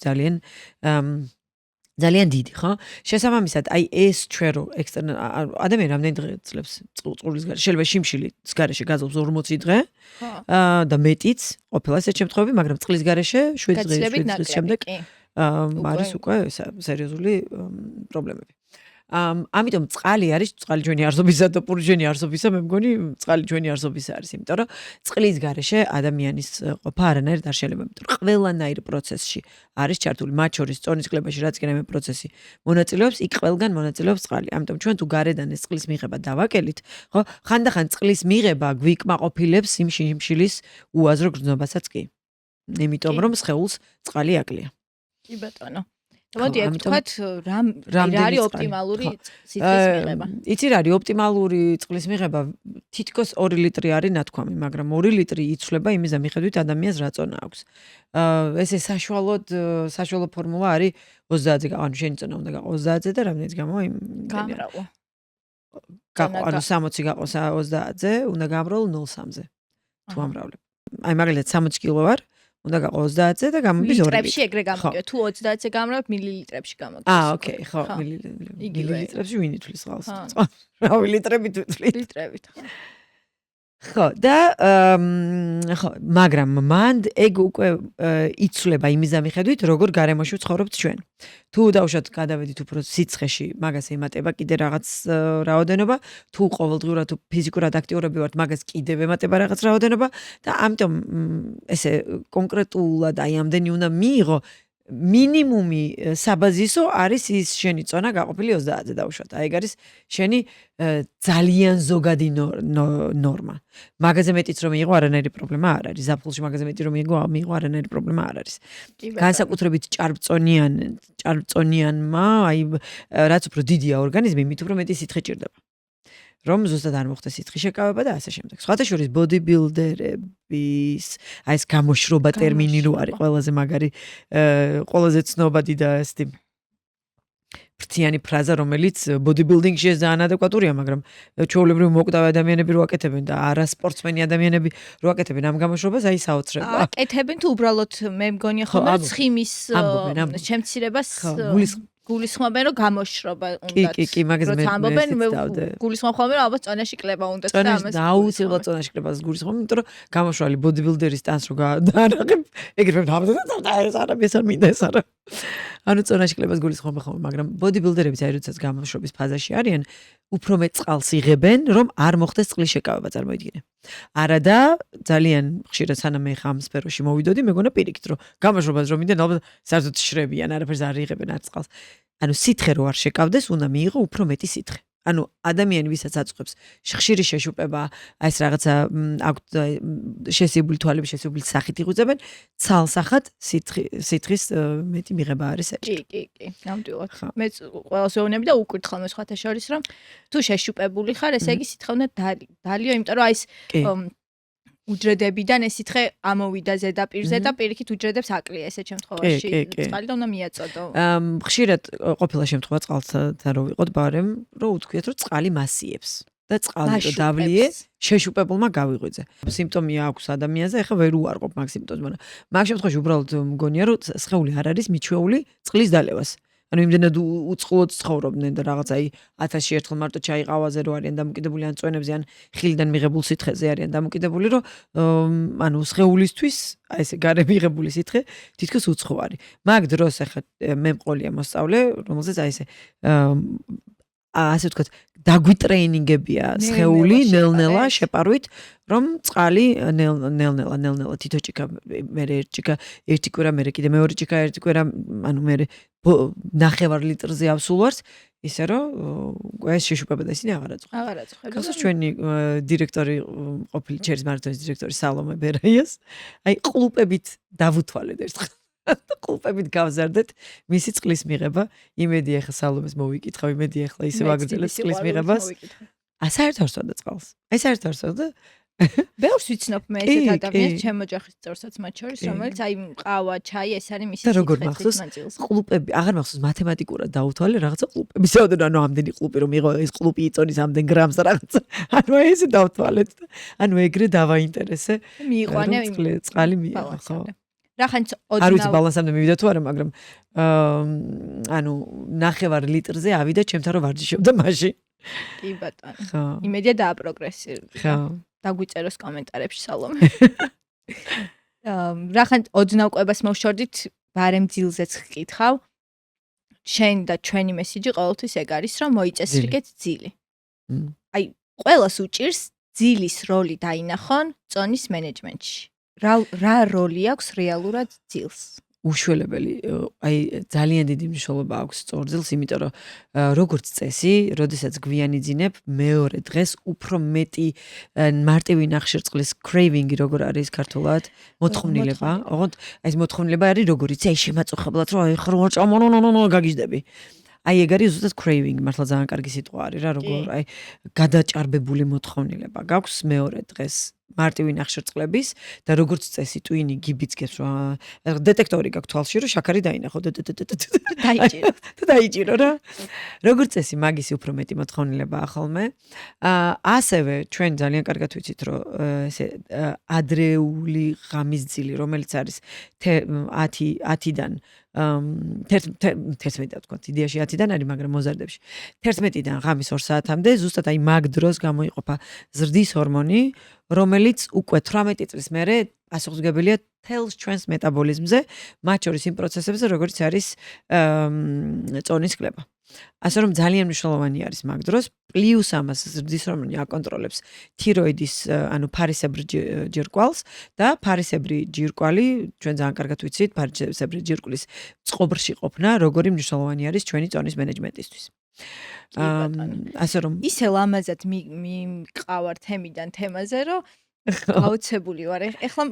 ძალიან დიდი, ხო? შესაბამისად, აი ეს ჩვენ რო ადამიანი რამდენი დღე წლებს წყლის გარეშე, შეიძლება შიმშილის გარეშე გაძლევს 40 დღე, და მეტიც, ყოფილა ესეთ შემთხვევები, მაგრამ წყლის გარეშე 7 დღის შემდეგ არის უკვე სერიოზული პრობლემები. ამიტომ წყალი არის წყალი ჩვენი არსობისა და პური ჩვენი არსობისა, მე მგონი წყალი ჩვენი არსობისა არის, იმიტომ რომ წყლის გარეშე ადამიანის ყოფა არანაირად არ შეიძლება, იმიტომ რომ ყველანაირ პროცესში არის ჩართული, მათ შორის წონის კლებაში რაც კი რაიმე პროცესი მონაწილეობს, იქ ყველგან მონაწილეობს წყალი. ამიტომ ჩვენ თუ გარედან ეს წყლის მიღება დავაკელით, ხო, ხანდახან წყლის მიღება გვიკმაყოფილებს იმ შიმშილის უაზრო გრძნობასაც კი. იმიტომ რომ სხეულს წყალი აკლია. კი ბატონო. მოდი აქ თქვათ რა არის ოპტიმალური სითხის მიღება? იცი რა არის ოპტიმალური წყლის მიღება? თითქოს 2 ლიტრი არის ნათქვამი, მაგრამ 2 ლიტრი იცვლება იმის მიხედვით ადამიანს რა წონა აქვს. ესე საშუალო ფორმულა არის 30-ზე, ანუ შენი წონა უნდა გაყო 30-ზე და რამდენიც გამოვა იმ გამრავლო. ანუ 60 გაყოს 30-ზე, უნდა გამრავლო 0.3-ზე. თუ ამრავლებ. აი მაგალითად 60 კილო ვარ, უნდა გაყო 30-ზე და გამომდის 2 ლიტრი. მილილიტრებში ეგრე გამოგიო. თუ 30-ზე გამრავლებ, მილilitrებში გამოგიო. ოკეი, ხო, მილilitrებში ვინ ითვლის წყალს? რავი, litrებით ვთვლით. litrებით, ხო. ხო, და ხო, მაგრამ მანდ ეგ უკვე იცვლება იმის მიხედვით, როგორ გარემოში ვცხოვრობთ ჩვენ. თუ დავუშვათ გადავედით უფრო სიცხეში, მაგას ემატება კიდე რაღაც რაოდენობა, თუ ყოველდღიურად თუ ფიზიკურად აქტიურები ვართ, მაგას კიდევ ემატება რაღაც რაოდენობა და ამიტომ ესე კონკრეტულად აი ამდენი უნდა მიიღო მინიმუმი საბაზისო არის ის შენი წონა გაყოფილი 30-ზე დავუშვათ. აი ეგ არის შენი ძალიან ზოგადი ნორმა. მაგაზე მეტიც რომ მიიღო არანაირი პრობლემა არ არის. ზაფხულში მაგაზე მეტი რომ მიიღო არანაირი პრობლემა არ არის. განსაკუთრებით ჭარბწონიანმა, აი რაც უფრო დიდია ორგანიზმი, მით უფრო მეტი სითხე ჭირდება. რომ ზუსტად არ მოხდეს სითხის შეკავება და ასე შემდეგ. სხვათა შორის ბოდიბილდერების აი ეს გამოშრობა ტერმინი რო არის ყველაზე მაგარი, ყველაზე ცნობადი და ესეთი ფრთიანი ფრაზა, რომელიც ბოდიბილდინგში ეს ძალიან ადეკვატურია, მაგრამ ჩვეულებრივ მოკვდავი ადამიანები რო აკეთებენ და არა სპორტსმენი ადამიანები რო აკეთებენ ამ გამოშრობას, აი საოცრებაა. აკეთებენ თუ უბრალოდ მე მგონია ხოლმე ცხიმის შემცირებას გულისხმობენ რომ გამოშრობა უნდა. კი, მაგაზე მე გულისხმობ ხოლმე რომ ალბათ წონაში კლება უნდა და ამას აუცილებლად წონაში კლებას გულისხმობ, იმიტომ რომ გამოშრალი ბოდიბილდერის სტანს რო დაანახებ, ეგრევე ეს არ მინდა ეს არა. ანუ წონაში კლებას გულისხმობ ხოლმე, მაგრამ ბოდიბილდერები აი როდესაც გამოშრობის ფაზაში არიან, უფრო მეტ წყალს იღებენ, რომ არ მოხდეს წყლის შეკავება, წარმოიდგინე. არადა ძალიან ხშირად სანამ მე ხამ სფეროში მოვიდოდი, მეგონა პირიქით, რომ გამოშრობას რომ მიდენ, ალბათ საერთოდ შრებიან, არაფერს არ იღებენ არც წყალს. ანუ სითხე რო არ შეკავდეს, უნდა მიიღო უფრო მეტი სითხე. ანუ ადამიანი ვისაც აწყობს ხშირი შეშუპება, აი ეს რაღაცა აქვთ შესიებული თვალები, შესიებული სახით იღვიძებენ, ცალსახად სითხის მეტი მიღება არის საჭირო. კი, ნამდვილად. მე ყველას ვეუბნები და უკითხავ მე სხვათა შორის, რომ თუ შეშუპებული ხარ, ესე იგი სითხე უნდა დალიო, იმიტომ რომ აი ეს უჯრედებიდან ეს სითხე ამოვიდა ზედაპირზე და პირიქით უჯრედებს აკლია ესეთ შემთხვევაში. წყალი და უნდა მიაწოდო. ხშირად ყოფილა შემთხვევა წყალთან რო ვიყოთ ბარემ, რო უთქვიათ, რომ წყალი მასიებს და წყალი რო დავლიე, შეშუპებულმა გავიღვიძე. სიმპტომია აქვს ადამიანზე, ეხლა ვერ უარყოფ მაგ სიმპტომს, მაგრამ მაგ შემთხვევაში უბრალოდ მგონია, რომ სხეული არ არის მიჩვეული წყლის დალევას. ანუ იმდენად უწყლოდ ცხოვრობდნენ და რაღაც აი 1000-ში ერთხელ მარტო ჩაიყავაზე რო არიან დამოკიდებული ან წვენებზე ან ხილიდან მიღებულ სითხეზე არიან დამოკიდებული, რომ ანუ სხეულისთვის აი ესე გარე მიღებული სითხე თითქოს უცხო არის. მაგ დროს ახლა მე მყოლია მოსწავლე, რომელზეც აი ესე ასე ვთქვათ, დაგვიტრეინინგებია სხეული ნელ-ნელა შეპარვით, რომ წყალი ნელ-ნელა თითო ჭიქა, მე ერთი კვირა, მე კიდე მეორე ჭიქა, ერთი კვირა, ანუ მე ნახევარ ლიტრზე ავსულვარს, ისე რომ ეს შეშუპება და ისინი აღარ აწყობენ. გახსოვს ჩვენი დირექტორი ყოფილი ჩერის მარათონის დირექტორი სალომე ბერაიას, აი ყლუპებით დავუთვალეთ ერთხელ. ყლუპებით გავზარდეთ მისი წყლის მიღება. იმედი ახლა სალომეს მოვიკითხავ, იმედი ახლა ისე ვაგრძელებ წყლის მიღებას. საერთოდ არ სვადა წყალს. აი საერთოდ არ სვადა. ბევრს ვიცნობ მე ესეთ ადამიანს, ჩემ ოჯახის წევრსაც მათ შორის, რომელიც აი ყავა, ჩაი, ეს არის მისი სიცხეთის ნაწილი. ყლუპები, აღარ მახსოვს მათემატიკურად დავუთვალე რაღაცა ყლუპები. საერთოდ ანუ ამდენი ყლუპი რომ იღო ეს ყლუპი იწონის ამდენ გრამს რაღაცა. ანუ ესე დავთვალეთ. ანუ ეგრე დავაინტერესე. მიიყვანე წყალი მიიღო, ხო? რახანც არ ვიცი ბალანსამდე მივიდა თუ არა, მაგრამ ანუ 9 ლიტრზე ავიდა ჩემთან რომ ვარჯიშობდა მაშინ. კი ბატონო. იმედია დააპროგრესირდა. ხო. დაგვიწეროს კომენტარებში სალომე. რახან ოდნავ ყვებას მოვშორდით, ბარემ ძილზეც გკითხავ. შენ და ჩვენი მესიჯი ყოველთვის ეგ არის, რომ მოიწესრიგეთ ძილი. აი, ყველას უჭირს ძილის როლი დაინახონ წონის მენეჯმენტში. რა როლი აქვს რეალურად ძილს? უშველებელი, აი ძალიან დიდი მნიშვნელობა აქვს სწორძილს, იმიტომ რომ როგორც წესი, როდესაც გვიანი ძინებ, მეორე დღეს უფრო მეტი მარტივი ნახშირწყლის craving-ი როგორ არის ქართულად, მოთხოვნილება, ოღონდ ეს მოთხოვნილება არის როგორ იცი, აი შემაწუხებლად რომ აი ხრო ჭამონონონო გაგიჟდები. აი ეგ არის ზუსტად craving, მართლა ძალიან კარგი სიტყვა არის რა, როგორ აი გადაჭარბებული მოთხოვნილება გაქვს მეორე დღეს მარტივი ნახშირწყლების და როგორც წესი ტვინი გიბიძგებს რა დეტექტორი გაქვს თვალში რომ შაქარი დაინახო დაიჭირო რა როგორც წესი მაგისი უფრო მეტი მოთხოვნილებაა ხოლმე ასევე ჩვენ ძალიან კარგად ვიცით რომ ესე ადრეული ღამის ძილი რომელიც არის 10-დან 11 თქვა იდეაში 10-დან არის მაგრამ მოზარდებში 11-დან ღამის 2 საათამდე ზუსტად აი მაგ დროს გამოიყოფა ზრდის ჰორმონი რომელიც უკვე 18 წლის მერე პასუხისმგებელია თელს ჩვენს მეტაბოლიზმზე, მათ შორის იმ პროცესებზე, როგორც არის წონის კლება. ასე რომ ძალიან მნიშვნელოვანი არის მაგ დროს, პლუს ამას ზრდის ჰორმონი აკონტროლებს თიროიდის, ანუ ფარისებრი ჯირკვალს და ფარისებრი ჯირკვალი, ჩვენ ძალიან კარგად ვიცით, ფარისებრი ჯირკვლის წყობრში ყოფნა, როგორი მნიშვნელოვანი არის ჩვენი წონის მენეჯმენტისთვის. ასე რომ ისე ლამაზად მიყავარ თემიდან თემაზე, რომ აუცებული ვარ. ეხლა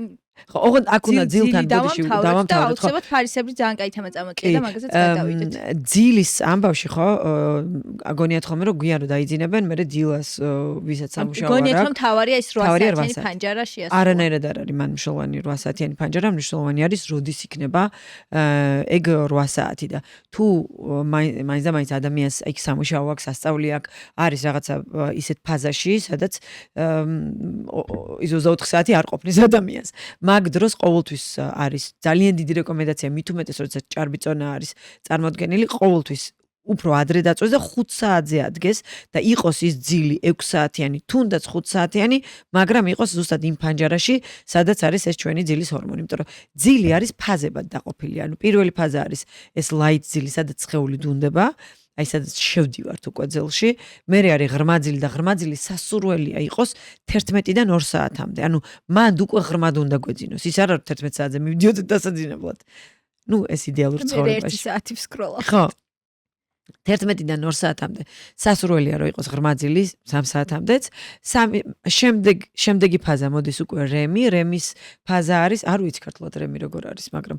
ოღონდ აქ უნდა ძილთან ბოდიში დავამთავროთ. აუცილებლად ფარისებრი ძალიან კაი თემა წამოწია და მაგასაც გადავიდეთ. ძილის ამბავში ხო აგონიათ ხოლმე რომ გვიან რომ დაიძინებენ, მე დილას ვისაც სამუშაო არ აქვს. გონიათ რომ თავარია ის 8 საათიანი ფანჯარა შეასრულა. არანაირად არ არის მან მნიშვნელოვანი 8 საათიანი ფანჯარა, მნიშვნელოვანი არის როდის იქნება ეგ 8 საათი და თუ მაინც და მაინც ადამიანს იქ სამუშაო აქვს, სასწავლი აქვს, არის რაღაცა ისეთ ფაზაში, სადაც ის 24 საათი არ ყოფნის ადამიანს. მაგ დროს ყოველთვის არის ძალიან დიდი რეკომენდაცია მით უმეტეს როდესაც ჭარბი წონა არის წარმოდგენილი ყოველთვის უფრო ადრე დაწვეს და 5 საათზე ადგეს და იყოს ის ძილი 6 საათიანი თუნდაც 5 საათიანი მაგრამ იყოს ზუსტად იმ ფანჯარაში სადაც არის ეს ჩვენი ძილის ჰორმონი იმიტომ რომ ძილი არის ფაზებად დაყოფილი ანუ პირველი ფაზა არის ეს light ძილი სადაც სხეული დუნდება აი სადაც შევდივართ უკვე ძელში, მე არის ღრმა ძილი და ღრმა ძილი სასურველია იყოს 11-დან 2 საათამდე. ანუ მანდ უკვე ღრმად უნდა გვეძინოს. ის არ არის 11 საათზე მივდიოდეთ დასაძინებლად. ნუ ეს იდეალურ ცხოვრებაში. 1 საათი ვსკროლა. ხო. 11-დან 2 საათამდე სასურველია რომ იყოს ღრმა ძილი 3 საათამდეც. შემდეგი ფაზა მოდის უკვე რემის ფაზა არის, არ ვიცი ქართულად რემი როგორ არის, მაგრამ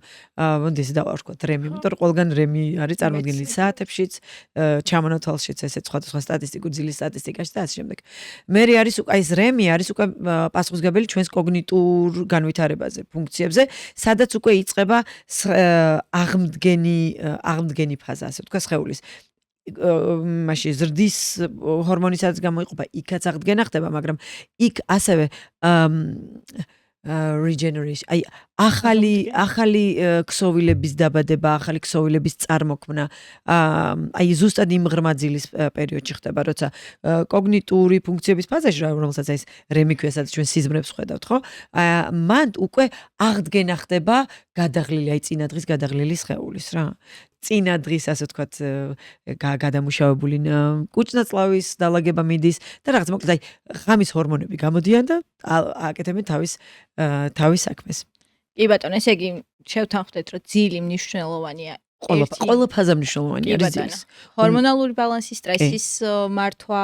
მოდის დავარქვათ რემი, იმიტომ რომ ყველგან რემი არის წარმოდგენილი საათებშიც, ჩამონათვალშიც ესეც სხვადასხვა სტატისტიკურ ძილის სტატისტიკაში და ასე შემდეგ. მე არის უკვე ეს რემი არის უკვე პასუხისმგებელი ჩვენს კოგნიტურ განვითარებაზე, ფუნქციებზე, სადაც უკვე იწყება აღმდგენი ფაზა, ასე ვთქვა სხეულის. მაშინ ზრდის ჰორმონისაც გამოიყოფა, იქაც აღდგენა ხდება, მაგრამ იქ ასევე regeneration, აი ახალი ქსოვილების დაბადება, ახალი ქსოვილების წარმოქმნა, აი ზუსტად იმ ღრმა ძილის პერიოდში ხდება, როცა კოგნიტური ფუნქციების ფაზაში, რომელსაც ეს რემი ქვია, სადაც ჩვენ სიზმრებს ხედავთ, ხო? მანდ უკვე აღდგენა ხდება გადაღლილი, აი წინა დღის გადაღლილი სხეულის რა. წინა დღის ასე ვთქვათ გადამუშავებული კუჭნაწლავის დალაგება მიდის და რაღაც მოკლედ აი ღამის ჰორმონები გამოდიან და აკეთებენ თავის საქმეს. კი ბატონო, ესე იგი შევთანხმდეთ, რომ ძილი მნიშვნელოვანია. ყველა ფაზა მნიშვნელოვანია არის ძილის. ჰორმონალური ბალანსი, სტრესის მართვა,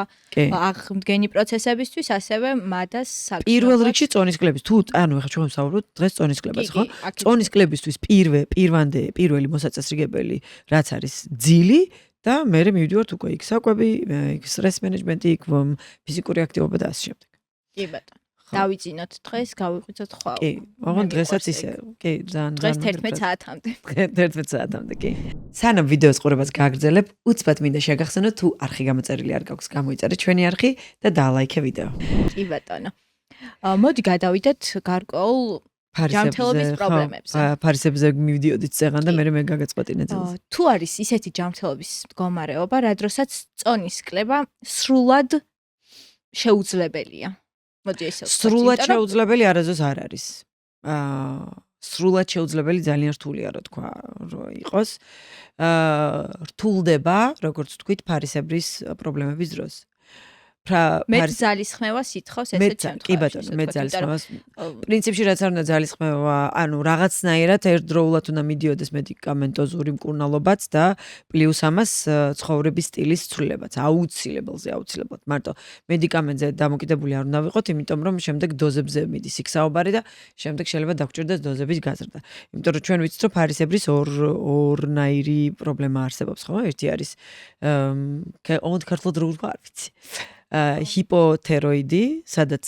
აღდგენი პროცესებისთვის, ასევე მადას საქმე. პირველ რიგში წონისკლების თუ ანუ ეხლა ჩვენ ვსაუბრობთ დღეს წონისკლებას, ხო? წონისკლებისთვის პირველი მოსაწესრიგებელი რაც არის ძილი და მე მივიდივართ უკვე იქ საკვები, იქ სტრეს მენეჯმენტი, იქ ფიზიკური აქტივობა და ასე შემდეგ. კი ბატონო. დავიძინოთ დღეს, გავიღვიძოთ ხვალ. კი, ოღონდ დღესაც ისე, კი, ძალიან დღეს 11 საათამდე. 11 საათამდე, კი. სანამ ვიდეოს ყურებას გააგრძელებ, უცბად მინდა შეგახსენოთ თუ არხი გამოწერილი არ გაქვს, გამოიწერეთ ჩვენი არხი და დაალაიქე ვიდეო. კი ბატონო. მოდი გადავიდეთ გარკვეულ ჯანმრთელობის პრობლემებზე. ფარისებზე მივიდიოდით წეღან და მე გაგაწყვეტინე ძილს. თუ არის ისეთი ჯანმრთელობის მდგომარეობა, რა დროსაც წონის კლება სრულად შეუძლებელია. მოდი ესე ვთქვათ. სრულად შეუძლებელი არასდროს არ არის. სრულად შეუძლებელი ძალიან რთულია რა თქვა რომ იყოს. რთულდება, როგორც ვთქვით, ფარისებრის პრობლემების დროს. მეტ ძალისხმევას ითხოვს ესეთ შემთხვევაში. კი ბატონო, მეტ ძალისხმევას. პრინციპში რაც არ უნდა ძალისხმევა, ანუ რაღაცნაირად ერთდროულად უნდა მიდიოდეს მედიკამენტოზური მკურნალობაც და პლუს ამას ცხოვრების სტილის ცვლილებაც, აუცილებლად. მარტო მედიკამენტზე დამოკიდებული არ უნდა ვიყოთ, იმიტომ რომ შემდეგ დოზებზე მიდის იქ საუბარი და შემდეგ შეიძლება დაგჭირდეს დოზების გაზრდა. იმიტომ რომ ჩვენ ვიცით რომ ფარისებრის ორნაირი პრობლემა არსებობს, ხო? ერთი არის ოღონდ ქართულად როგორ ვთქვა, არ ვიცი. ჰიპოთეროიდი, სადაც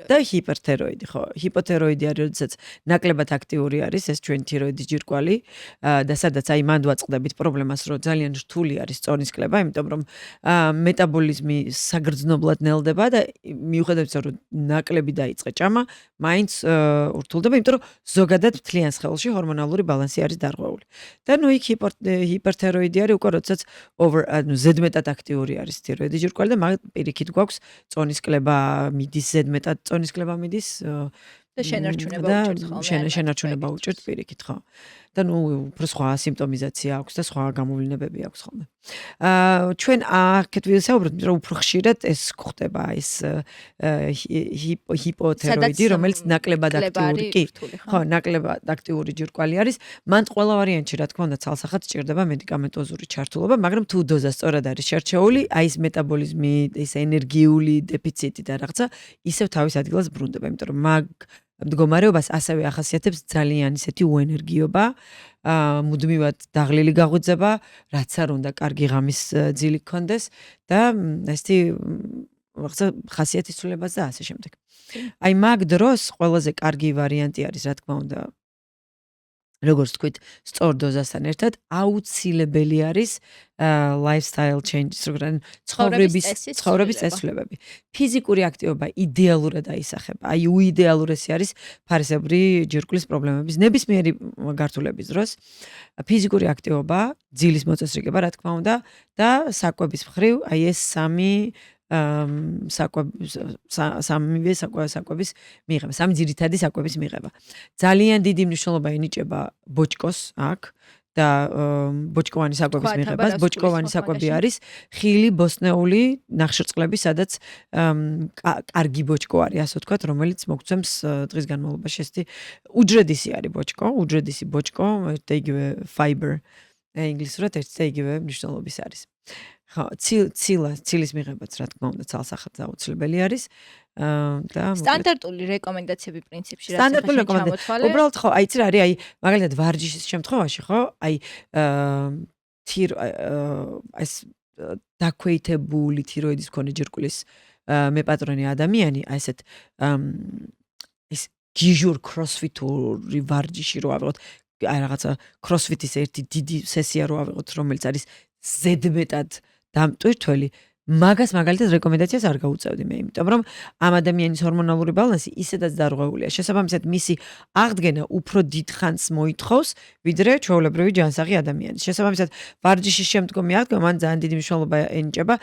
და ჰიპერთეროიდი, ხო. ჰიპოთეროიდი არის, როდესაც ნაკლებად აქტიური არის ეს ჩვენი თიროიდის ჯირკვალი და სადაც აი მანდ ვაწყდებით პრობლემას, რომ ძალიან რთული არის წონისკლება, იმიტომ რომ მეტაბოლიზმი საგრძნობლად ნელდება და მიუხედავად იმისა, რომ ნაკლები დაიწყე ჭამა, მაინც რთულდება, იმიტომ რომ ზოგადად მთლიან სხეულში ჰორმონალური ბალანსი არის დარღვეული. და ნუ იქ ჰიპერთეროიდი არის უკვე როდესაც ზედმეტად აქტიური არის თიროიდის ჯირკვალი და მაგ პირიქით გვაქვს წონისკლება მიდის ზედმეტად წონისკლება მიდის და შენარჩუნება უჭერთ პირიქით, ხო. და ნუ უფრო სხვა სიმპტომიზაცია აქვს და სხვა გამოვლინებები აქვს ხოლმე. ჩვენ აქეთ ვისაუბრებთ, რომ უფრო ხშირად ეს გვხდება ეს ჰიპოთეროიდი, რომელიც ნაკლებად აქტიური, კი, ხო, ნაკლებად აქტიური ჯირკვალი არის. მან ყველა ვარიანტში, რა თქმა უნდა, ცალსახად სჭირდება მედიკამენტოზური ჩართულობა, მაგრამ თუ დოზა სწორად არის შერჩეული, აი ეს მეტაბოლიზმი, ეს ენერგიული დეფიციტი და რაღაცა ისევ თავის ადგილას ბრუნდება, იმიტომ რომ მაგ მდგომარეობას ასევე ახასიათებს ძალიან ისეთი უენერგიობა, მუდმივად დაღლილი გაღვიძება, რაც არ უნდა კარგი ღამის ძილი გქონდეს და ესეთი რაღაცა ხასიათის ცვლილებაც და ასე შემდეგ. აი მაგ დროს ყველაზე კარგი ვარიანტი არის, რა თქმა უნდა, როგორც თქვით, სწორ დოზასთან ერთად აუცილებელი არის lifestyle changes, მაგრამ ცხოვრების წესრიგები. ფიზიკური აქტივობა იდეალურად აისახება. აი უიდეალურესი არის ფარისებრი ჯირკვლის პრობლემების ნებისმიერი გართულების დროს. ფიზიკური აქტივობა, ძილის მოწესრიგება, რა თქმა უნდა, და საკვების მხრივ, აი ეს სამივე საკვების მიღება, სამი ძირითადი საკვების მიღება. ძალიან დიდი მნიშვნელობა ენიჭება ბოჭკოს აქ და ბოჭკოვანი საკვების მიღებას. ბოჭკოვანი საკვები არის ხილი, ბოსტნეული ნახშირწყლები, სადაც კარგი ბოჭკო არის, ასე ვთქვათ, რომელიც მოგცემს დღის განმავლობაში ესეთი უჯრედისი არის ბოჭკო, უჯრედისი ბოჭკო, ერთ და იგივე fiber ინგლისურად ერთ და იგივე მნიშვნელობის არის. ხო, ცილის მიღებაც, რა თქმა უნდა, ცალსახად აუცილებელი არის. და სტანდარტული რეკომენდაციები პრინციპში რა სტანდარტული რეკომენდაციები. უბრალოდ ხო, აი იცი რა არის, აი მაგალითად ვარჯიშის შემთხვევაში, ხო, აი ეს დაქვეითებული თიროიდის მქონე ჯირკვლის მეპატრონე ადამიანი, აი ესეთ ეს გიჟურ კროსფიტური ვარჯიში რო ავიღოთ, აი რაღაცა კროსფიტის ერთი დიდი სესია რო ავიღოთ, რომელიც არის ზედმეტად დამტვირთველი, მაგას მაგალითად რეკომენდაციას არ გაუწევდი მე, იმიტომ რომ ამ ადამიანის ჰორმონალური ბალანსი ისედაც დარღვეულია. შესაბამისად, მისი აღდგენა უფრო დიდ ხანს მოითხოვს, ვიდრე ჩვეულებრივი ჯანსაღი ადამიანის. შესაბამისად, ვარჯიშის შემდგომი აღდგენა მან ძალიან დიდი მნიშვნელობა ენიჭება.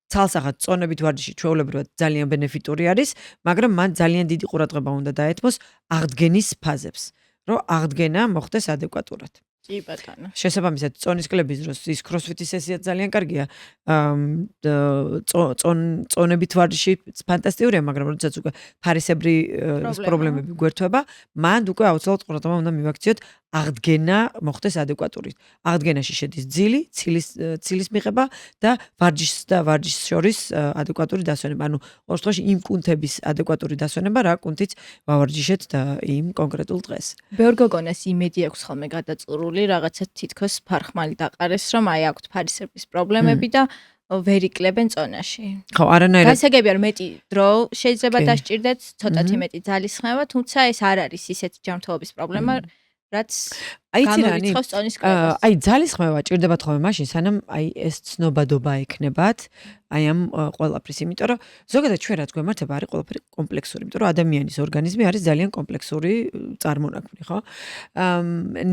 ცალსახად წონებით ვარჯიში ჩვეულებრივად ძალიან ბენეფიტური არის, მაგრამ მან ძალიან დიდი ყურადღება უნდა დაეთმოს აღდგენის ფაზებს, რომ აღდგენა მოხდეს ადეკვატურად. კი ბატონო. შესაბამისად, წონის კლების დროს ის CrossFit-ის სესია ძალიან კარგია. წონებით ვარჯიში ფანტასტიკურია, მაგრამ როდესაც უკვე ფარისებრი პრობლემები გვერთვება, მან უკვე აუცილებლად ყურადღება უნდა მივაქციოთ აღდგენა მოხდეს ადეკვატური. აღდგენაში შედის ძილი, ცილის მიღება და ვარჯიშს შორის ადეკვატური დასვენება. ანუ ორ შემთხვევაში იმ კუნთების ადეკვატური დასვენება, რა კუნთიც ვავარჯიშეთ და იმ კონკრეტულ დღეს. ბევრ გოგონას იმედი აქვს ხოლმე გადაწურული, რაღაცა თითქოს ფარხმალი დაყარეს, რომ აი აქვთ ფარისებრის პრობლემები და ვერ იკლებენ წონაში. ხო, არანაირად. გასაგები არ მეტი დრო შეიძლება დასჭირდეთ, ცოტათი მეტი ძალისხმევა, თუმცა ეს არ არის ისეთი ჯანმრთელობის პრობლემა, რაც გამორიცხავს წონის კლებას. აი ძალისხმევა ჭირდებათ ხოლმე მაშინ, სანამ აი ეს ცნობადობა ექნებათ, აი ამ ყველაფრის, იმიტომ რომ ზოგადად ჩვენ რაც გვემართება არის ყველაფერი კომპლექსური, იმიტომ რომ ადამიანის ორგანიზმი არის ძალიან კომპლექსური წარმონაქმნი, ხო?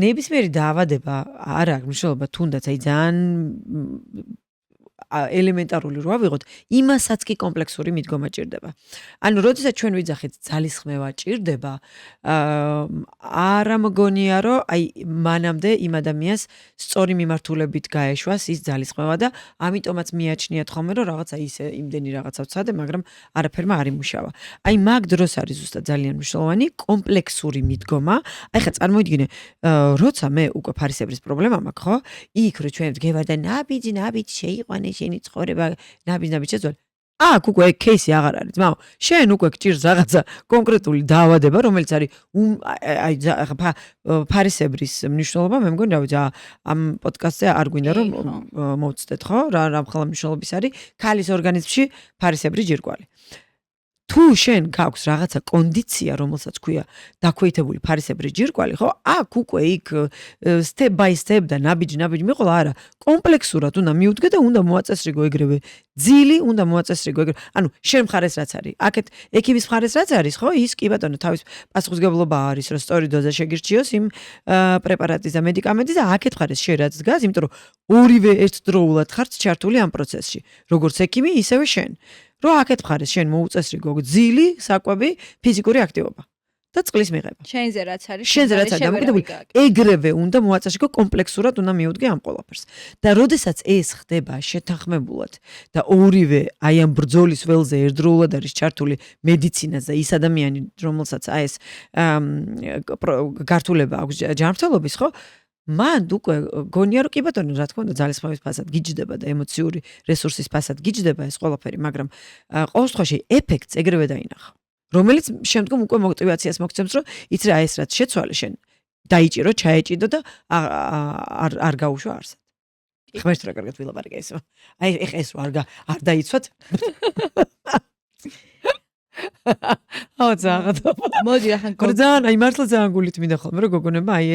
ნებისმიერი დაავადება არ აქვს მნიშვნელობა, თუნდაც აი ძალიან ელემენტარული რო ავიღოთ, იმასაც კი კომპლექსური მიდგომა ჭირდება. ანუ როდესაც ჩვენ ვიძახით ძალისხმევა ჭირდება, არა მგონია რომ აი მანამდე იმ ადამიანს სწორი მიმართულებით გაეშვას ის ძალისხმევა და ამიტომაც მიაჩნიათ ხოლმე რომ რაღაცა ისე იმდენი რაღაცა ვცადე, მაგრამ არაფერმა არ იმუშავა. აი მაგ დროს არის ზუსტად ძალიან მნიშვნელოვანი კომპლექსური მიდგომა. აი ხა წარმოიდგინე, როცა მე უკვე ფარისებრის პრობლემა მაქვს, ხო? იქ რო ჩვენ ვდგევარ და ნაბიჯი შეიყვანე შენი ცხოვრება ნაბიჯ შეძვალ. აქ უკვე кейსი აღარ არის, ძმაო. შენ უკვე გჭირს რაღაცა კონკრეტული დაავადება, რომელიც არის აი ფარისებრის მნიშვნელობა, მე მგონი, რა ვიცი, ამ პოდკასტზე არ გვინდა რომ მოვცდეთ, ხო? რა მხოლოდ მნიშვნელობის არის ქალის ორგანიზმში ფარისებრი ჯირკვალი. თუ შენ გაქვს რაღაცა კონდიცია, რომელსაც ქვია დაქვეითებული ფარისებრი ჯირკვალი, ხო? აქ უკვე იქ step by step და ნაბიჯი მიყოლა, არა, კომპლექსურად უნდა მიუდგე და უნდა მოაწესრიგო ეგრევე ძილი, უნდა მოაწესრიგო ეგრევე. ანუ შენ მხარეს რაც არის, აქეთ ექიმის მხარეს რაც არის, ხო? ის კი ბატონო, თავის პასუხისგებლობა არის, რომ სწორი დოზა შეგირჩიოს იმ პრეპარატის და მედიკამენტის და აქეთ მხარეს შენ რაც დგას, იმიტომ რომ ორივე ერთდროულად ხართ ჩართული ამ პროცესში, როგორც ექიმი, ისევე შენ. რო აქეთ მხარეს შენ მოუწესრიგო ძილი, საკვები, ფიზიკური აქტივობა და წყლის მიღება. შენზე რაც არის, დამოკიდებული ეგრევე უნდა მოაწესრიგო კომპლექსურად უნდა მიუდგე ამ ყველაფერს. და როდესაც ეს ხდება შეთანხმებულად და ორივე აი ამ ბრძოლის ველზე ერთდროულად არის ჩართული მედიცინაც და ის ადამიანი, რომელსაც აი ეს გართულება აქვს ჯანმრთელობის, ხო? მან უკვე გონია რომ კი ბატონო, რა თქმა უნდა, ძალისხმევის ფასად გიჯდება და ემოციური რესურსის ფასად გიჯდება ეს ყველაფერი, მაგრამ ყოველ შემთხვევაში ეფექტს ეგრევე დაინახავ. რომელიც შემდგომ უკვე мотиваციას მოგცემს, რომ იცი რა ეს რაც შეცვალე შენ დაიჭირო, ჩაეჭიდო და არ გაუშვა არსად. ხმერთ რა კარგად ვილაპარაკე ეს. აი ეხა ეს არ დაიცვათ. მოდი ახლა გრძან, აი მართლა ძალიან გულით მინდა ხოლმე რომ გოგონებმა აი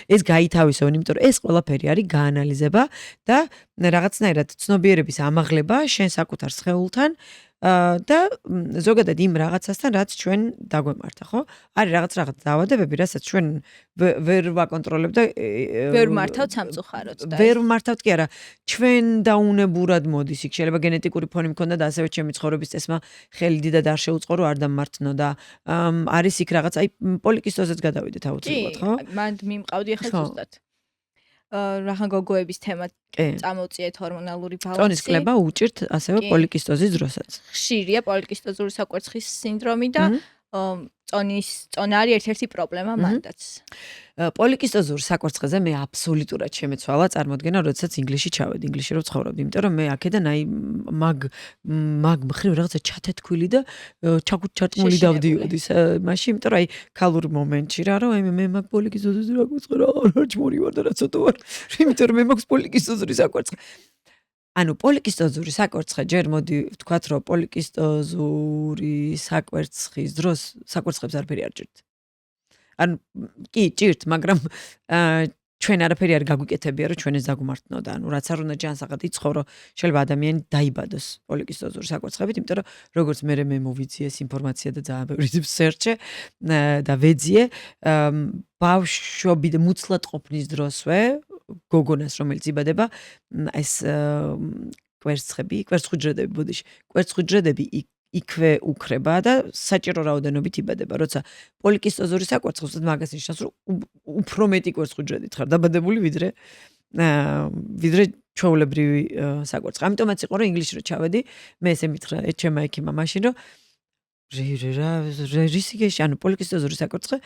ეს გაითავისონ, იმიტომ რომ ეს ყველაფერი არის გაანალიზება და რაღაცნაირად ცნობიერების ამაღლება შენ საკუთარ სხეულთან და ზოგადად იმ რაღაცასთან, რაც ჩვენ დაგვემართა, ხო? არის რაღაც დაავადებები, რასაც ჩვენ ვერ ვაკონტროლებთ და ვერ მართავთ სამწუხაროდ და ვერ მართავთ კი არა, ჩვენ დაუნებურად მოდის, იქ შეიძლება გენეტიკური ფონი მქონდა და ასევე ჩემი ცხოვრების წესმა ხელი დიდად არ შეუწყო, რომ არ დამმართნო და არის იქ რაღაც აი პოლიკისტოზეც გადავიდეთ აუცილებლად, ხო? მან მიმყავდი ახლა ზუსტად. რახან გოგოების თემა წამოვწიეთ ჰორმონალური ბალანსი. წონის კლება უჭირთ ასევე პოლიკისტოზის დროსაც. ხშირია პოლიკისტოზური საკვერცხის სინდრომი და წონა არის ერთ-ერთი პრობლემა მანდაც. პოლიკისტოზურ საკვერცხეზე მე აბსოლუტურად შემეცვალა წარმოდგენა, როდესაც ინგლისში ჩავედი, ინგლისში რო ვცხოვრობდი, იმიტომ რომ მე აქედან აი მაგ მხრივ რაღაცა ჩათეთქვილი და ჩარწმული დავდიოდი მაშინ, იმიტომ რომ აი ქალურ მომენტში რა, რომ აი მე მაგ პოლიკისტოზის რა გვიწყე რა ჩმური ვარ და რა ცოტა ვარ, იმიტომ რომ მე მაქვს პოლიკისტოზური საკვერცხე. ანუ პოლიკისტოზური საკვერცხე ჯერ მოდი ვთქვათ, რომ პოლიკისტოზური საკვერცხის დროს საკვერცხებს არაფერი არ ჭირთ. ანუ კი ჭირთ, მაგრამ ჩვენ არაფერი არ გაგვიკეთებია, რომ ჩვენ ეს დაგმართნოდა. ანუ რაც არ უნდა ჯანსაღად იცხოვრო, შეიძლება ადამიანი დაიბადოს პოლიკისტოზური საკვერცხებით, იმიტომ რომ როგორც მე მოვიძიე ეს ინფორმაცია და ძალიან ბევრი სერჩე და ვეძიე, ბავშვობიდან მუცლად ყოფნის დროსვე გოგონას, რომელიც იბადება, ეს კვერცხუჯრედები, ბოდიში, კვერცხუჯრედები იქვე უქრება და საჭირო რაოდენობით იბადება. როცა პოლიკისტოზური საკვერცხი უბრალოდ მაგას ნიშნავს, რომ უფრო მეტი კვერცხუჯრედით ხარ დაბადებული ვიდრე ჩვეულებრივი საკვერცხი. ამიტომაც იყო რომ ინგლისში რო ჩავედი, მე ესე მითხრა ჩემმა ექიმმა მაშინ რომ რისიგეში ანუ პოლიკისტოზური საკვერცხი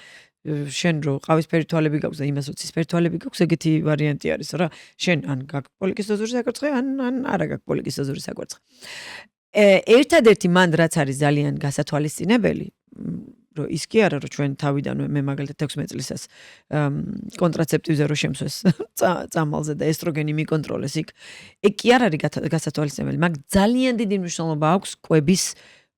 შენ რო ყავისფერი თვალები გაქვს და იმას რო ცისფერი თვალები გაქვს, ეგეთი ვარიანტი არის, რა შენ ან გაქვს პოლიკისტოზური საკვერცხი, ან არა გაქვს პოლიკისტოზური საკვერცხი. ერთადერთი მან რაც არის ძალიან გასათვალისწინებელი, რომ ის კი არა რომ ჩვენ თავიდანვე მე მაგალითად 16 წლისას კონტრაცეპტივზე რო შემსვეს წამალზე და ესტროგენი მიკონტროლეს იქ კი არ არის გასათვალისწინებელი, მაგ ძალიან დიდი მნიშვნელობა აქვს კვების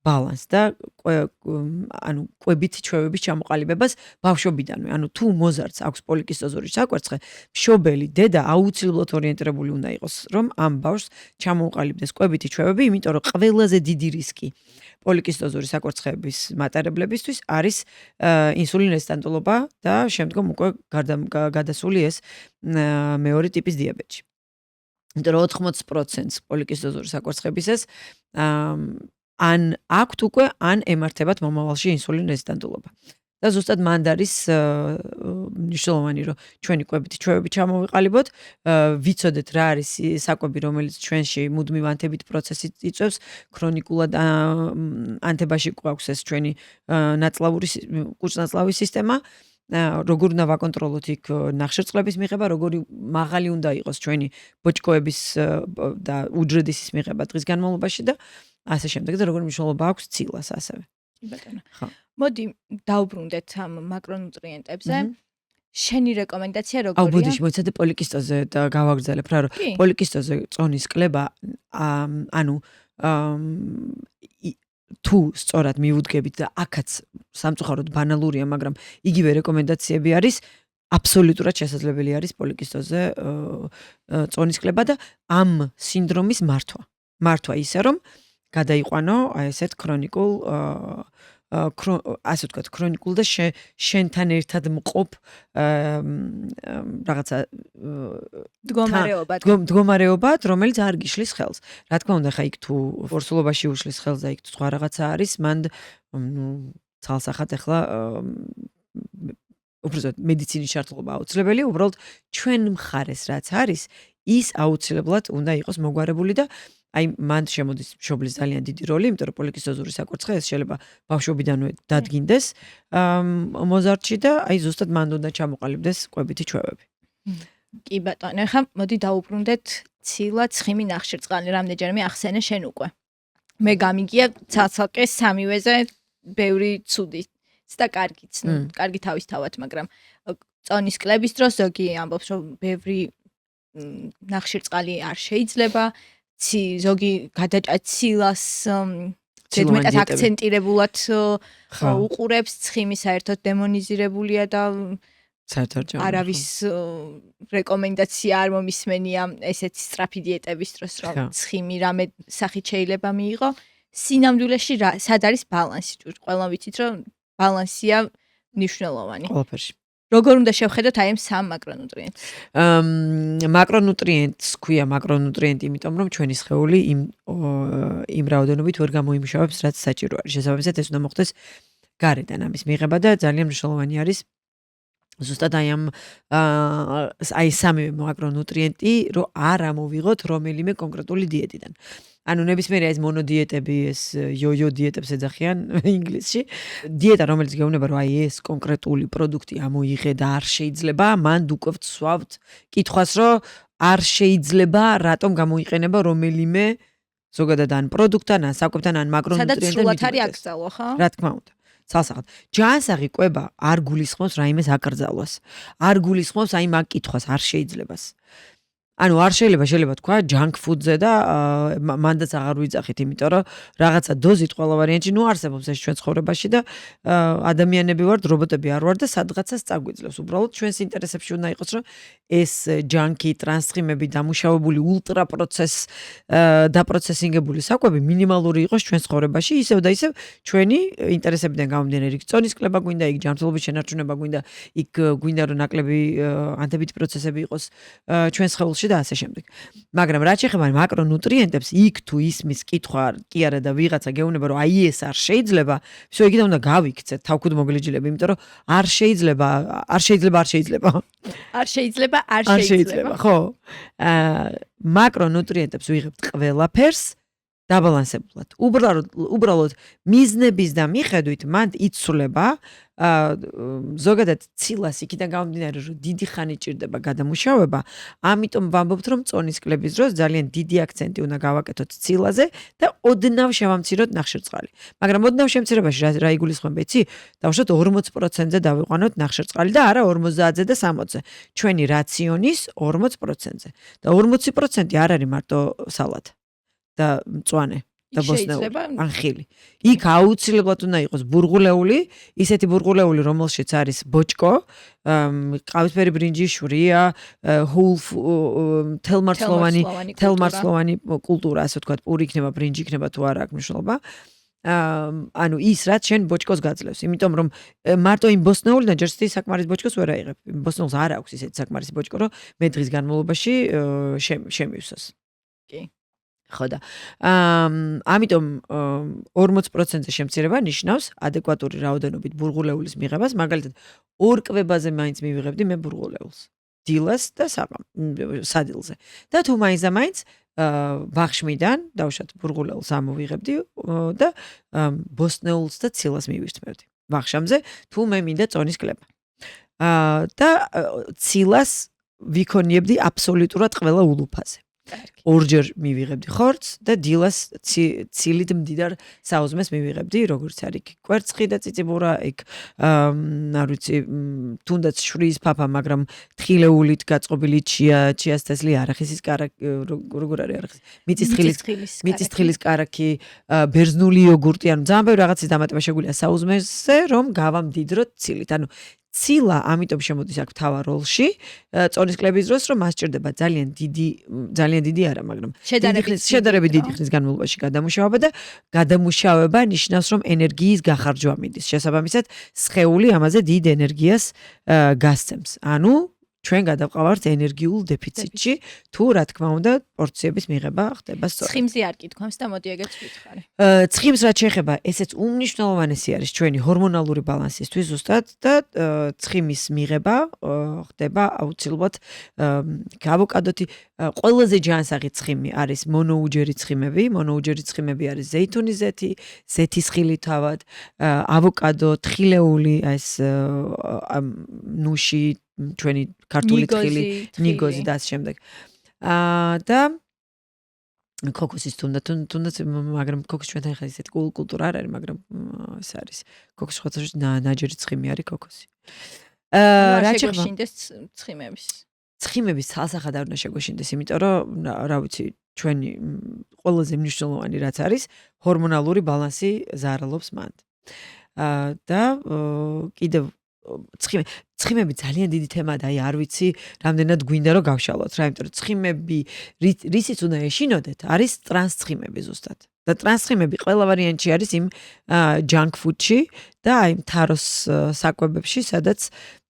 ბალანს და ანუ კვებით ჩვევების ჩამოყალიბებას ბავშვობიდანვე. ანუ თუ მოზარდს აქვს პოლიკისტოზური საკვერცხი, მშობელი დედა აუცილებლად ორიენტირებული უნდა იყოს, რომ ამ ბავშვს ჩამოუყალიბდეს კვებითი ჩვევები, იმიტომ რომ ყველაზე დიდი რისკი პოლიკისტოზური საკვერცხების მატარებლებისთვის არის ინსულინრეზისტენტულობა და შემდგომ უკვე გადასული ეს მეორე ტიპის დიაბეტში. იმიტომ რომ 80% პოლიკისტოზური საკვერცხებისას ან აქვთ უკვე, ან ემართებათ მომავალში ინსულინრეზისტენტულობა. და ზუსტად მანდ არის მნიშვნელოვანი, რომ ჩვენი კვებითი ჩვევები ჩამოვიყალიბოთ, ვიცოდეთ რა არის საკვები, რომელიც ჩვენში მუდმივ ანთებით პროცესს იწვევს, ქრონიკულად ანთებაში გვაქვს ეს ჩვენი კურწნაწლავის სისტემა, როგორ უნდა ვაკონტროლოთ იქ ნახშირწყლების მიღება, როგორი მაღალი უნდა იყოს ჩვენი ბოჭკოების და უჯრედისის მიღება დღის განმავლობაში და ასე შემდეგ და როგორი მნიშვნელობა აქვს ცილას ასევე. ბატონო. ხო. მოდი დავბრუნდეთ ამ მაკრონუტრიენტებზე. შენი რეკომენდაცია როგორია? ბოდიში მოიცადე პოლიკისტოზე და გავაგრძელებ რა, რომ პოლიკისტოზე წონის კლება ანუ თუ სწორად მივუდგებით და აქაც სამწუხაროდ ბანალურია, მაგრამ იგივე რეკომენდაციები არის, აბსოლუტურად შესაძლებელი არის პოლიკისტოზე წონის კლება და ამ სინდრომის მართვა ისე რომ გადაიყვანო აი ესეთ ქრონიკულ ასე ვთქვათ, ქრონიკულ და შენთან ერთად მყოფ რაღაცა მდგომარეობად, რომელიც არ გიშლის ხელს. რა თქმა უნდა, ხა იქ თუ ფორსულობაში უშლის ხელს და იქ თუ სხვა რაღაცა არის, მან ცალსახად ახლა უბრალოდ მედიცინის შარტლობა აუცილებელი, უბრალოდ ჩვენ მხარეს რაც არის, ის აუცილებლად უნდა იყოს მოგვარებული და აი მან შემოდის მშობლის ძალიან დიდი როლი, იმიტომ რომ პოლიკისტოზური საკვერცხი ეს შეიძლება ბავშვობიდანვე დადგინდეს მოზარდში და აი ზუსტად მან უნდა ჩამოყალიბდეს კვებითი ჩვევები. კი ბატონო, ახლა მოდი დავუბრუნდეთ ცილა, ცხიმი, ნახშირწყალი, რამდენჯერმე ახსენე შენ უკვე. მე გამიგია ცალკე სამივეზე ბევრი ცუდი და კარგიც, კარგი თავისთავად, მაგრამ წონის კლების დროს ზოგი ამბობს, რომ ბევრი ნახშირწყალი არ შეიძლება ზოგი გადაჭაცილას ზედმეტად აქცენტირებულად უყურებს, ცხიმი საერთოდ დემონიზირებულია და არავის რეკომენდაცია არ მომისმენია ესეთი სწრაფი დიეტების დროს, რომ ცხიმი რამე სახით შეიძლება მიიღო. სინამდვილეში სად არის ბალანსი? ყველამ ვიცით, რომ ბალანსია მნიშვნელოვანი. ყველაფერში. როგორ უნდა შევხედოთ აი ამ სამ მაკრონუტრიენტს? მაკრონუტრიენტს ქვია მაკრონუტრიენტი, იმიტომ რომ ჩვენი სხეული იმ რაოდენობით ვერ გამოიმუშავებს, რაც საჭირო არის. შესაბამისად, ეს უნდა მოხდეს გარედან ამის მიღება და ძალიან მნიშვნელოვანი არის ზუსტად აი სამივე მაკრონუტრიენტი, რომ არ ამოვიღოთ რომელიმე კონკრეტული დიეტიდან. ანუ ნებისმიერი ეს მონოდიეტები, ეს იო-იო დიეტებს ეძახიან ინგლისში. დიეტა, რომელიც გეუბნება, რომ აი ეს კონკრეტული პროდუქტი ამოიღე და არ შეიძლება, მან უკვე ვცვავთ კითხვას, რომ არ შეიძლება რატომ გამოიყენება რომელიმე ზოგადად ან პროდუქტთან, ან საკვებთან, ან მაკრონუტრიენტთან. სადაც სრულად არის აკრძალვა, ხო? რა თქმა უნდა. ცალსახად. ჯანსაღი კვება არ გულისხმობს რაიმეს აკრძალვას. არ გულისხმობს აი მაგ კითხვას, არ შეიძლებას. ანუ არ შეიძლება თქვა junk food-ზე და მანდაც აღარ ვიძახით, იმიტომ რომ რაღაცა დოზით ყველა ვარიანტი ნუ არსებობს ეს ჩვენ ცხოვრებაში და ადამიანები ვართ, რობოტები არ ვართ და სადღაცას წაგვიძლევს. უბრალოდ ჩვენს ინტერესებში უნდა იყოს, რომ ეს junk-ი, ტრანსცხიმები, დამუშავებული ultra დაპროცესინგებული საკვები მინიმალური იყოს ჩვენ ცხოვრებაში, ისევ და ისევ ჩვენი ინტერესებიდან გამომდინარე, იქ წონის კლება გვინდა, იქ ჯანმრთელობის შენარჩუნება გვინდა, იქ გვინდა რომ ნაკლები ანთებითი პროცესები იყოს ჩვენ სხეულში სიახლში და ასე შემდეგ. მაგრამ რაც შეეხება მაკრონუტრიენტებს, იქ თუ ისმის კითხვა კი არა და ვიღაცა გეუბნება რომ აი ეს არ შეიძლება, всё იქიდან უნდა გავიქცეთ თავქუდმოგლიჯილები, იმიტომ რომ არ შეიძლება. ხო? მაკრონუტრიენტებს ვიღებთ ყველაფერს დაბალანსებულად. უბრალოდ მიზნების და მიხედვით მან იცვლება ზოგადად ცილას იქიდან გამომდინარე რომ დიდი ხანი ჭირდება გადამუშავება, ამიტომ ვამბობთ რომ წონისკლების დროს ძალიან დიდი აქცენტი უნდა გავაკეთოთ ცილაზე და ოდნავ შევამციროთ ნახშირწყალი. მაგრამ ოდნავ შემცირებაში რა იგულისხმება, იცი? დავუშვათ 40%-ზე დავიყვანოთ ნახშირწყალი და არა 50-ზე და 60-ზე. ჩვენი რაციონის 40%-ზე. და 40% არ არის მარტო სალათა და მწვანე და ბოსტნეული, ან ხილი. იქ აუცილებლად უნდა იყოს ბურღულეული, ისეთი ბურღულეული, რომელშიც არის ბოჭკო, ყავისფერი ბრინჯი, შვრია, თელმარცლოვანი კულტურა, ასე ვთქვათ, პური იქნება, ბრინჯი იქნება თუ არა აქვს მნიშვნელობა. ანუ ის რაც შენ ბოჭკოს გაძლევს, იმიტომ რომ მარტო იმ ბოსტნეულიდან ჯერ ისეთი საკმარის ბოჭკოს ვერ აიღებ. ბოსტნეულს არ აქვს ისეთი საკმარის ბოჭკო, რომ მე დღის განმავლობაში შემივსოს. კი. ხო და ამიტომ 40%-ზე შემცირება ნიშნავს ადეკვატური რაოდენობით ბურღულეულის მიღებას, მაგალითად ორ კვებაზე მაინც მივიღებდი მე ბურღულეულს, დილას და სადილზე. და თუ მაინც ვახშმიდან დავუშვათ ბურღულეულს ამოვიღებდი და ბოსტნეულს და ცილას მივირთმევდი. ვახშამზე თუ მე მინდა წონის კლება. და ცილას ვიქონიებდი აბსოლუტურად ყველა ულუფაზე. ორჯერ მივიღებდი ხორცს და დილას ცილით მდიდარ საუზმეს მივიღებდი, როგორც არის კვერცხი და ციციბურა, იქ არ ვიცი, თუნდაც შვრიის ფაფა, მაგრამ თხილეულით გაწყობილი ჩიას თესლი, არახისის კარაკი, როგორ არის არახის? მიწისთხილის კარაკი, ბერძნული იოგურტი, ანუ ძალიან ბევრი რაღაცის დამატება შეგვიძლია საუზმესზე, რომ გავამდიდროთ ცილით. ანუ ცილა ამიტომ შემოდის აქ მთავარ როლში წონისკლების დროს, რომ მას ჭირდება ძალიან დიდი არა, მაგრამ შედარებით დიდი ხნის განმავლობაში გადამუშავება და გადამუშავება ნიშნავს, რომ ენერგიის გახარჯვა მიდის. შესაბამისად, სხეული ამაზე დიდ ენერგიას გასცემს. ანუ ჩვენ გადავყავართ ენერგიულ დეფიციტში, თუ რა თქმა უნდა, პორციების მიღება ხდება სწორად. ცხიმზე არ კითხვამს და მოდი ეგეც ვითხარი. ცხიმს რაც შეეხება, ესეც უმნიშვნელოვანესი არის ჩვენი ჰორმონალური ბალანსისთვის ზუსტად და ცხიმის მიღება ხდება აუცილებლად ავოკადოთი. ყველაზე ჯანსაღი ცხიმი არის მონოუჯერი ცხიმები. მონოუჯერი ცხიმები არის ზეითუნის ზეთი, ზეთის ხილი თავად, ავოკადო, თხილეული, ეს ნუში, ჩვენი ქართული თხილი, ნიგოზი და ასე შემდეგ. და ქოქოსის თუნდაც, მაგრამ ქოქოსი ჩვენთან ხა ისეთი კულტურა არ არის, მაგრამ ეს არის. ქოქოსი ხოთაშიც ნაჯერი ცხიმი არის ქოქოსი. რა შეგვაშინდეს ცხიმების? ცხიმების ცალსახად არ უნდა შეგვაშინდეს, იმიტომ რომ რა ვიცი, ჩვენი ყველაზე მნიშვნელოვანი რაც არის, ჰორმონალური ბალანსი ზარალობს მანდ. და კიდევ ცხიმები ძალიან დიდი თემაა და აი არ ვიცი რამდენად გვინდა რომ გავშალოთ რა, იმიტომ რომ ცხიმები რისიც უნდა ეშინოდეთ, არის ტრანსცხიმები ზუსტად. და ტრანსცხიმები ყველა ვარიანტში არის იმ junk food-ში და აი თაროს საკვებებში, სადაც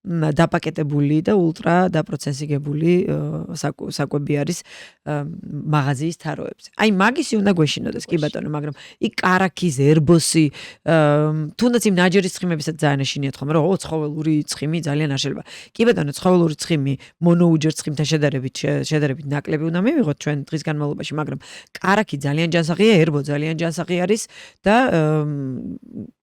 დაპაკეტებული და ულტრა დაპროცესირებული საკვები არის მაღაზიის თაროებზე. აი მაგისი უნდა გვეშინოდეს, კი ბატონო, მაგრამ იქ კარაქი, ზერბოსი, თუნდაც იმ ნაჯერი ცხიმებისაც ძალიან ეშინიათ ხოლმე, რომ ცხოველური ცხიმი ძალიან არ შეიძლება. კი ბატონო, ცხოველური ცხიმი მონოუჯერ ცხიმთან შედარებით ნაკლები უნდა მივიღოთ ჩვენ დღის განმავლობაში, მაგრამ კარაქი ძალიან ჯანსაღია, ერბო ძალიან ჯანსაღი არის და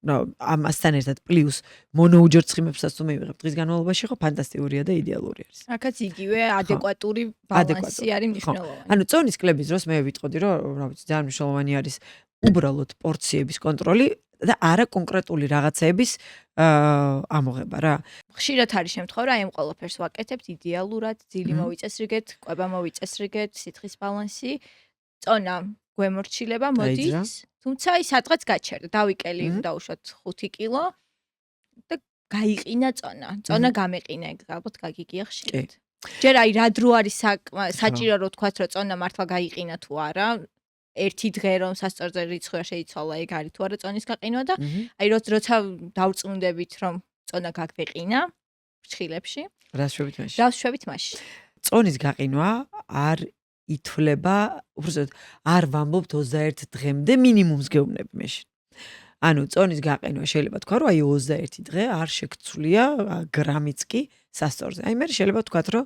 ამასთან ერთად პლუს მონოუჯერ ცხიმებსაც თუ მივიღებ დღის განმავლობაში, ხო ფანტასტიკურია და იდეალური არის. აქაც იგივე ადეკვატური ბალანსი არის მნიშვნელოვანი. ანუ წონის კლების დროს მე ვიტყოდი, რომ რა ვიცი, ძალიან მნიშვნელოვანი არის უბრალოდ პორციების კონტროლი და არა კონკრეტული რაღაცების ამოღება რა. ხშირად არის შემთხვევა, რომ აი ამ ყველაფერს ვაკეთებთ იდეალურად, ძილი მოვიწესრიგეთ, კვება მოვიწესრიგეთ, სითხის ბალანსი, წონა გვემორჩილება მოდის, თუმცა აი სადღაც გაჩერდა, დავიკელი დაუშვათ 5 კილო და გაიყინა წონა. წონა გამეყინა, ეგ ალბათ გაგიგია ხშირად. ჯერ აი რა დრო არის საჭირო რომ თქვათ, რომ წონა მართლა გაიყინა თუ არა, ერთი დღე რომ სასწორზე რიცხვი შეიცვალა, ეგ არის თუ არა წონის გაყინვა და აი როცა დავწუნდებით რომ წონა გაგვეყინა ფრჩხილებში, რას შვებით მაშინ? მაშინ. წონის გაყინვა არ ითვლება, უბრალოდ არ ვამბობთ 21 დღემდე მინიმუმს გეუბნები მე. ანუ წონის გაყინვა შეიძლება თქვა, რომ აი 21 დღე არ შეგცვლია გრამიც კი სასწორზე. აი მე შეიძლება თქვა, რომ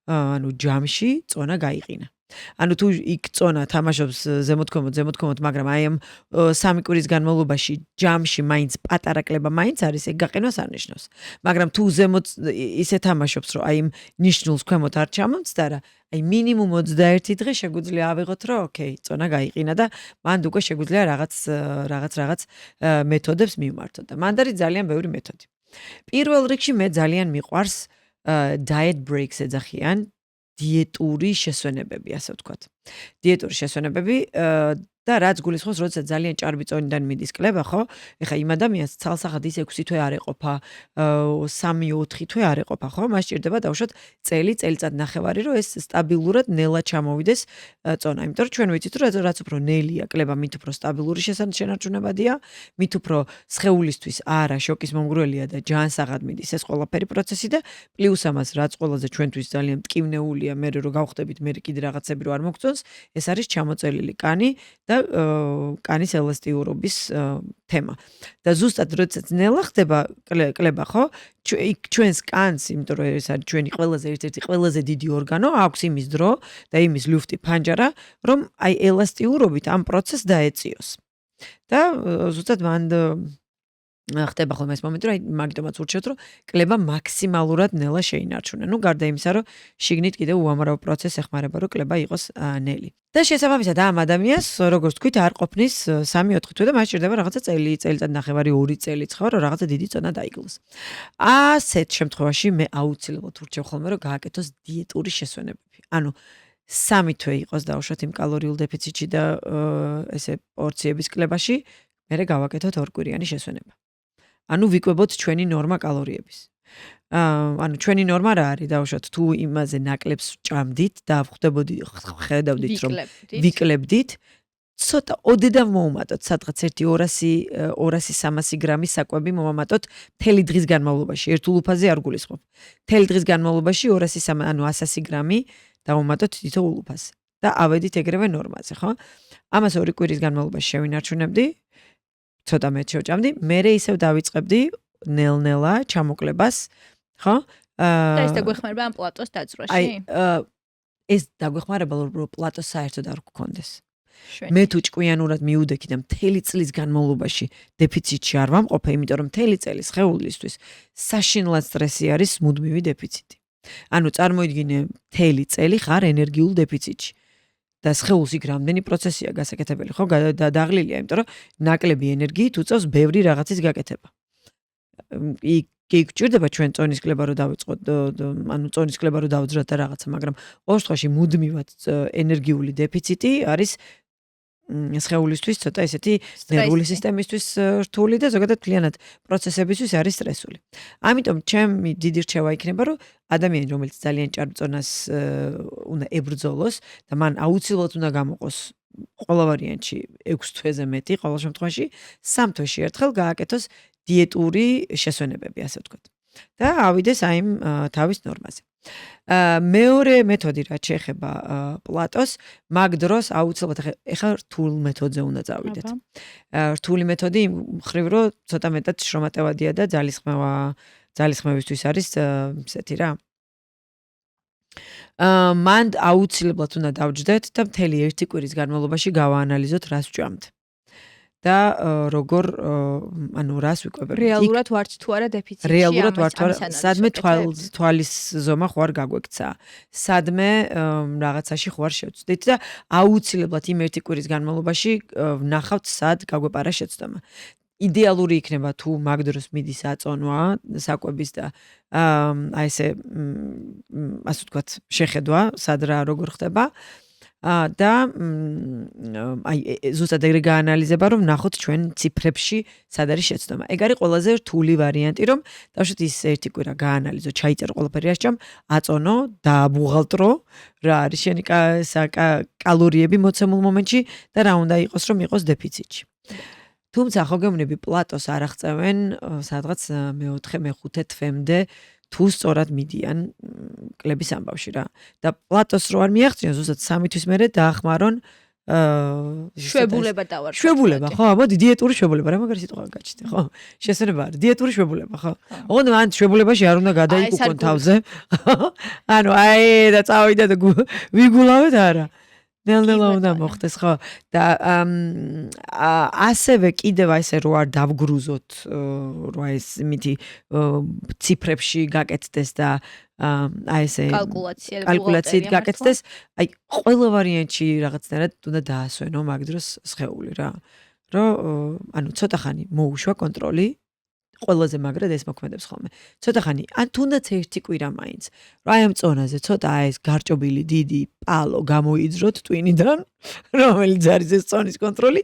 ანუ ჯამში წონა გაიყინა. ანუ თუ იქ წონა თამაშობს ზემოთქვამოთ, მაგრამ აი ამ 3 კვირის განმავლობაში ჯამში მაინც პატარა კლება მაინც არის, ეგ გაყინვას არ ნიშნავს. მაგრამ თუ ზემოთ ისე თამაშობს, რომ აი იმ ნიშნულს ქვემოთ არ ჩამომცდა რა, აი მინიმუმ 21 დღე შეგვიძლია ავიღოთ, რომ ოკეი, წონა გაიყინა და მანდ უკვე შეგვიძლია რაღაც მეთოდებს მივმართოთ და მანდ არის ძალიან ბევრი მეთოდი. პირველ რიგში მე ძალიან მიყვარს diet breaks ეძახიან, დიეტური შესვენებები, ასე ვთქვათ. დიეტური შესვენებები და რაც გულისხმობს, როდესაც ძალიან ჭარბი წონიდან მიდის კლება, ხო? ეხლა იმ ადამიანს ცალსახად ის 6 თვე არ ეყოფა, 3-4 თვე არ ეყოფა, ხო? მას ჭირდება დავუშვათ წელიწად ნახევარი, რომ ეს სტაბილურად ნელა ჩამოვიდეს წონა. იმიტომ რომ ჩვენ ვიცით, რომ რაც უფრო ნელია კლება, მით უფრო სტაბილური შენარჩუნებადია, მით უფრო სხეულისთვის არა შოკის მომგვრელია და ჯანსაღად მიდის ეს ყველაფერი პროცესი და პლუს ამას რაც ყველაზე ჩვენთვის ძალიან მტკივნეულია, მე რო გავხდებით, მე კიდე რაღაცები რო არ მოგწონს, ეს არის ჩამოწელილი კანი და კანის ელასტიურობის თემა. და ზუსტად როდესაც ნელა ხდება კლება, ხო? ჩვენს კანს, იმიტომ რომ ეს არის ჩვენი ერთ-ერთი ყველაზე დიდი ორგანო, აქვს იმის დრო და იმის ლუფტი ფანჯარა, რომ აი ელასტიურობით ამ პროცესს დაეწიოს. და ზუსტად მანდ ხდება ხოლმე ეს მომენტი, რომ აი მაგიტომაც ურჩევთ, რომ კლება მაქსიმალურად ნელა შეინარჩუნა. ნუ გარდა იმისა, რომ შიგნით კიდევ უამრავ პროცესს ეხმარება, რომ კლება იყოს ნელი. და შესაბამისად ამ ადამიანს, როგორც თქვით, არ ყოფნის 3-4 თვე და მას ჭირდება რაღაცა წელიწად ნახევარი 2 წელიც ხო, რომ რაღაცა დიდი წონა დაიგლოს. ასეთ შემთხვევაში მე აუცილებლად ურჩევ ხოლმე, რომ გააკეთოს დიეტური შესვენებები. ანუ 3 თვე იყოს დავუშვათ იმ კალორიულ დეფიციტში და ესე პორციების კლებაში, მერე გავაკეთოთ 2 კვირიანი შესვენება. ანუ ვიკვებოთ ჩვენი ნორმა კალორიების. ანუ ჩვენი ნორმა რა არის? დავუშვათ თუ იმაზე ნაკლებს ჭამდით და ხედავდით რომ ვიკლებდით, ცოტა ოდედავ მოუმატოთ, სადღაც 200-300 გრამის საკვები მომამატოთ მთელი დღის განმავლობაში. ერთ ულუფაზე არ გულისხმობ. მთელი დღის განმავლობაში 200 ანუ 100 გრამი დავუმატოთ თითო ულუფაზე და ავედით ეგრევე ნორმაზე, ხო? ამას 2 კვირის განმავლობაში შევინარჩუნებდი. ცოტა მეტ შევჭამდი, მერე ისევ დავიწყებდი ნელ-ნელა ჩამოკლებას, ხო? და ეს დაგვეხმარება ამ პლატოს დაძვრაში? აი, ეს დაგვეხმარება, რომ პლატოს საერთოდ არ გქონდეს. მე თუ ჭკვიანურად მიუდექი და მთელი წლის განმავლობაში დეფიციტში არ ვამყოფე, იმიტომ რომ მთელი წელი სხეულისთვის საშინლად სტრესი არის მუდმივი დეფიციტი. ანუ წარმოიდგინე მთელი წელი ხარ ენერგიულ დეფიციტში. და სხეულს იქ რამდენი პროცესია გასაკეთებელი, ხო? დაღლილია, იმიტომ რომ ნაკლები ენერგიით უწევს ბევრი რაღაცის გაკეთება. იქ ჭირდება ჩვენ წონის კლება რო დავიწყოთ, ანუ წონის კლება რო დავძრათ და რაღაცა, მაგრამ ყოველ შემთხვევაში მუდმივად ენერგიული დეფიციტი არის სხეულისთვის ცოტა ესეთი ნერვული სისტემისთვის რთული და ზოგადად მთლიანად პროცესებისთვის არის სტრესული. ამიტომ ჩემი დიდი რჩევა იქნება, რომ ადამიანი, რომელიც ძალიან ჭარბ წონას უნდა ებრძოლოს და მან აუცილებლად უნდა გამოყოს ყველა ვარიანტში 6 თვეზე მეტი, ყოველ შემთხვევაში 3 თვეში ერთხელ გააკეთოს დიეტური შესვენებები, ასე ვთქვათ. და ავიდეს აი იმ თავის ნორმაზე. მეორე მეთოდი რაც შეეხება პლატოს, მაგ დროს აუცილებლად ეხლა რთულ მეთოდზე უნდა წავიდეთ. რთული მეთოდი იმ მხრივ, რომ ცოტა მეტად შრომატევადია და ძალისხმევისთვის არის ესეთი რა. მანდ აუცილებლად უნდა დავჯდეთ და მთელი 1 კვირის განმავლობაში გავაანალიზოთ, რას ვჭამთ. და როგორ ანუ რას ვიკვებებით. რეალურად ვართ თუ არა დეფიციტში? რეალურად ვართ თუ არა, სადმე თვალის ზომა ხوار გაგვექცა. სადმე რაღაცაში ხوار შევწვდით და აუცილებლად იმ 1 კვირის განმავლობაში ვნახავთ სად გაგვეპარა შეცდომა. იდეალური იქნება თუ მაგ დროს მიდის აწონვა საკვების და აი ესე ასე ვთქვათ შეხედვა, სად რა როგორ ხდება. და აი ზუსტად ეგრე გაანალიზება, რომ ნახოთ ჩვენ ციფრებში სად არის შეცდომა. ეგ არის ყველაზე რთული ვარიანტი, რომ დავუშვათ ის 1 კვირა გაანალიზო, ჩაიწერო ყველაფერი რა სჭამ, აწონო, დააბუღალტრო, რა არის შენი კალორიები მოცემულ მომენტში და რა უნდა იყოს, რომ იყოს დეფიციტში. თუმცა ხო გეუბნები პლატოს არ აღწევენ სადღაც მე-4-მე-5 თვემდე თუ სწორად მიდიან კლების ამბავში რა. და პლატოს რო არ მიაღწიონ, ზუსტად 3 თვის მერე დაახმარონ შვებულება დავარ. შვებულება, ხო? მოდი დიეტური შვებულება, რა მაგარი სიტყვა გაჩნდა, ხო? შესაძლოა არა, დიეტური შვებულება, ხო? ოღონდ მან შვებულებაში არ უნდა გადაიკუკონ თავზე. ანუ აი და წავიდა და ვიგულავეთ არა. ნელ-ნელა უნდა მოხდეს, ხო? და ასევე კიდევ ესე რო არ დავგრუზოთ, რო ეს იმითი ციფრებში გაკეთდეს და აი ესე კალკულაციით გაკეთდეს, აი ყველა ვარიანტში რაღაცნაირად უნდა დაასვენო მაგ დროს სხეული რა. რომ ანუ ცოტა ხანი მოუშვა კონტროლი ყველაზე მაგრად ეს მოქმედებს ხოლმე. ცოტა ხანი, ან თუნდაც ერთი კვირა მაინც. რა აი ამ წონაზე ცოტა ეს გარჭობილი დიდი პალო გამოიძროთ ტვინიდან, რომელიც არის ეს წონის კონტროლი,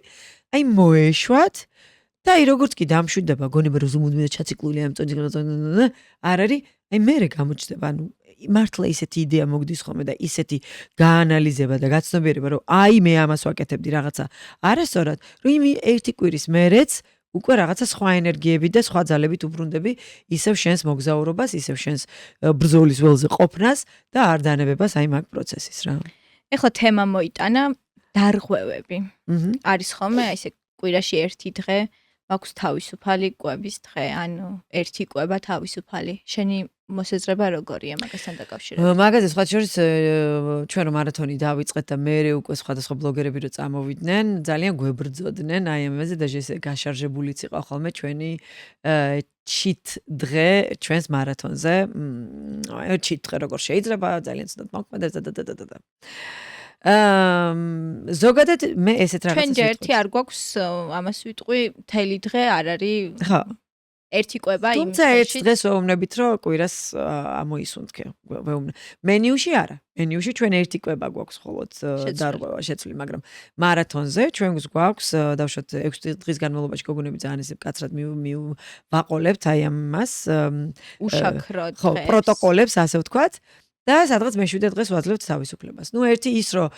აი მოეშვათ და აი როგორც კი დამშვიდება, გონება რომ ზუმუდმე და ჩაციკლული ამ წონის არ არის, აი მერე გამოჩნდება, ანუ მართლა ისეთი იდეა მოგდის ხოლმე და ისეთი გაანალიზება და გაცნობიერება, რომ აი მე ამას ვაკეთებდი რაღაცა არასწორად, რომ იმ ერთი კვირის მერეც უკვე რაღაცა სხვა ენერგიები და სხვა ძალებით უბრუნდები ისევ შენს მოგზაურობას, ისევ შენს ბრძოლის ველზე ყოფნას და არ დანებებას აი მაგ პროცესის რა. ეხლა თემა მოიტანა დარღვევები. არის ხოლმე აი ესე კვირაში ერთი დღე მაქვს თავისუფალი კვების დღე, ანუ ერთი კვება თავისუფალი. შენი მოსაზრება როგორია მაგასთან დაკავშირებით? მაგაზე სხვა შორის ჩვენ რომ მარათონი დავიწყეთ და მე უკვე სხვადასხვა ბლოგერები რო წამოვიდნენ, ძალიან გვებრძოდნენ აი ამაზე და ესე გაშარჟებულიც იყო ხოლმე ჩვენი ჩიტ დღე ჩვენს მარათონზე. ჩიტ დღე როგორ შეიძლება ძალიან ცუდად მოქმედებს და. ზოგადად მე ესეთ რაღაცას ჩვენ ერთი არ გვაქვს ამას ვიტყვი, მთელი დღე არ არის. ხო. ერთი კვება იმ თუმცა ერთ დღეს ვეუბნებით რომ კვირას ამოისუნთქე. მენიუში არა. მენიუში ჩვენ ერთი კვება გვაქვს მხოლოდ დარღვევა შეცვლილი, მაგრამ მარათონზე ჩვენ გვაქვს დავშოთ 6 დღის განმავლობაში გოგონები ძალიან ისე მკაცრად ვაყოლებთ აი ამას უშაქრო დღეს. ხო, პროტოკოლებს ასე ვთქვათ. და სადღაც მე-7 დღეს ვაძლევთ თავისუფლებას. ნუ ერთი ის რომ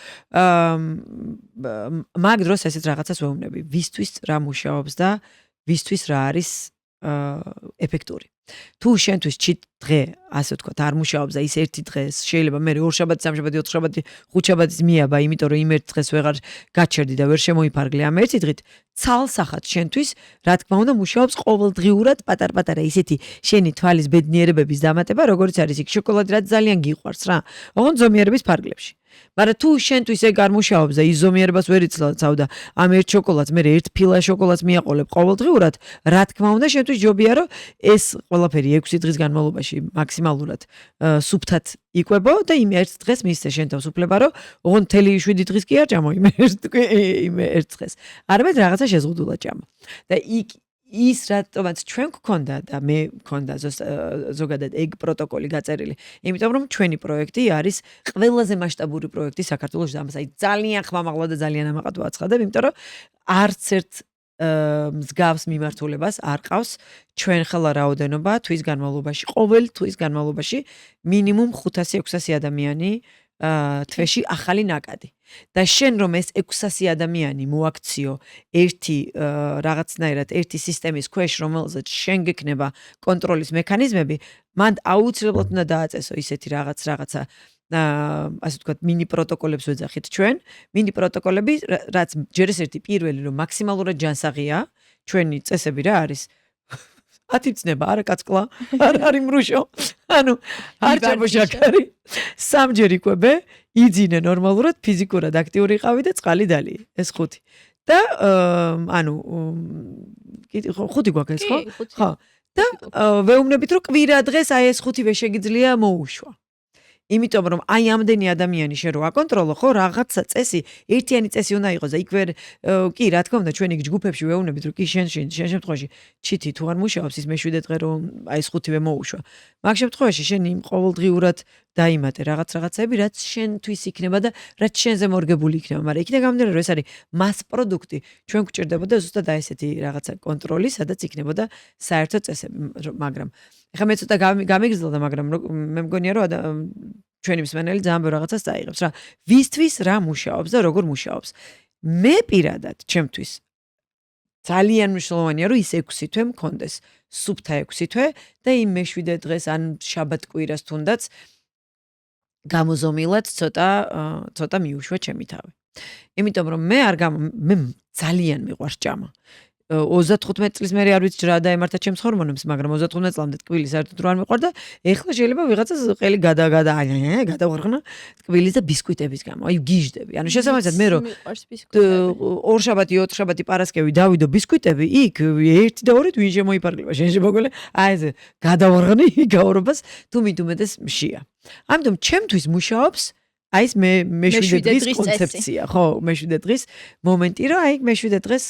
მაგ დროს ესეთ რაღაცას ვეუბნები, ვისთვის რა მუშაობს და ვისთვის რა არის ეფექტური. თუ შენთვის ჩიტ დღე, ასე ვთქვათ, არ მუშაობს და ის ერთი დღეს შეიძლება მე 2 შაბათი, 3 შაბათი, 4 შაბათი, 5 შაბათის მიაბა, იმიტომ რომ იმ ერთ დღეს ვეღარ გაჩერდი და ვერ შემოიფარგლე ამ ერთი დღით, ცალსახად შენთვის, რა თქმა უნდა, მუშაობს ყოველდღიურად პატარ-პატარა ისეთი შენი თვალის ბედნიერებების დამატება, როგორც არის იქ შოკოლადი, რაც ძალიან გიყვარს რა. ოღონდ ზომიერების ფარგლებში. მაგრამ თუ შენთვის ეგ არ მუშაობს და ის ზომიერებას ვერ იცავ და ამ ერთ შოკოლადს მე ერთ ფილა შოკოლადს მიაყოლებ ყოველდღიურად, რა თქმა უნდა, შენთვის ჯობია რომ ეს ყველაფერი 6 დღის განმავლობაში მაქსიმალურად სუფთად იკვებო და იმ ერთ დღეს მისცე შენ თავს უფლება რომ ოღონდ მთელი 7 დღის კი არ ჭამო იმ ერთ დღეს. არამედ რაღაცა შეზღუდულად ჭამო. და ის რატომაც ჩვენ გქონდა და მე მქონდა ზოგადად ეგ პროტოკოლი გაწერილი. იმიტომ რომ ჩვენი პროექტი არის ყველაზე მასშტაბური პროექტი საქართველოში და ამას აი ძალიან ხმამაღლა და ძალიან ამაყად ვაცხადებ, იმიტომ რომ არც ერთ მსგავს მიმართულებას არ ყავს ჩვენ ხელა რაოდენობა თვის განმავლობაში, ყოველ თვის განმავლობაში მინიმუმ 500-600 ადამიანი თვეში ახალი ნაკადი. და შენ რომ ეს 600 ადამიანი მოაქციო ერთი რაღაცნაირად ერთი სისტემის ქვეშ, რომელზეც შენ გექნება კონტროლის მექანიზმები, მან აუცილებლად უნდა დააწესო ისეთი რაღაცა ასე ვთქვათ, მინი პროტოკოლებს ვეძახით ჩვენ, მინი პროტოკოლები, რაც ჯერ ეს ერთი პირველი რომ მაქსიმალურად ჯანსაღია, ჩვენი წესები რა არის? ათიცნება, არა კაცკლა, არ არის მრუშო. ანუ არ ჭამო შაქარი. 3 ჯერ იკვებე, იძინე ნორმალურად, ფიზიკურად აქტიური იყავი და წყალი დალიე. ეს 5. და ანუ 5 გვაქვს ეს, ხო? ხო. და ვეუბნებით რომ კვირა დღეს აი ეს 5-ვე შეგიძლია მოუშვა. იმიტომ რომ აი ამდენი ადამიანი შენ რო აკონტროლო, ხო, რაღაცა წესი, ერთიანი წესი უნდა იყოს და იქ ვერ კი, რა თქმა უნდა, ჩვენ იქ ჯგუფებში ვეუბნებით, რომ კი შენ შემთხვევაში ჩიტი თუ არ მუშაობს, ის მე-7 დღე რომ აი ეს 5-ვე მოუშვა. მაგ შემთხვევაში შენ იმ ყოველდღიურად დაიმატე რაღაცები, რაც შენთვის იქნება და რაც შენზე მორგებული იქნება, მაგრამ იქნება გამომდინარე, რომ ეს არის მას პროდუქტი, ჩვენ გვჭირდებოდა ზუსტად აი ესეთი რაღაცა კონტროლი, სადაც იქნებოდა საერთო წესები, მაგრამ ეხლა მე ცოტა გამიგრძელდა, მაგრამ მე მგონია, რომ ჩვენი მსმენელი ძალიან ბევრ რაღაცას წაიღებს რა. ვისთვის რა მუშაობს და როგორ მუშაობს. მე პირადად ჩემთვის ძალიან მნიშვნელოვანია, რომ ის 6 თვე მქონდეს სუფთა 6 თვე და იმ მე-7 დღეს ან შაბათ-კვირას თუნდაც გამოზომილად ცოტა მიუშვა ჩემი თავი. იმიტომ რომ მე ძალიან მიყვარს ჭამა. 35 წლის მერე არ ვიცი რა დაემართა ჩემს ჰორმონებს, მაგრამ 35 წლამდე ტკბილი საერთოდ რო არ მიყვარდა, ეხლა შეიძლება ვიღაცას ყელი გადავარღნა ტკბილის და ბისკვიტების გამო. აი გიჟდები. ანუ შესაბამისად მე რო ორშაბათი, ოთხშაბათი პარასკევი დავიდო ბისკვიტები, იქ 1 და 2 ვინ შემოიფარგლება, შენ შემოგველი, აი ეს გადავარღნი გაურობას თუ მithumedes მშია. ამიტომ ჩემთვის მუშაობს აი ეს მე-7 დღის კონცეფცია, ხო, მე-7 დღის მომენტი, რომ აი მე-7 დღეს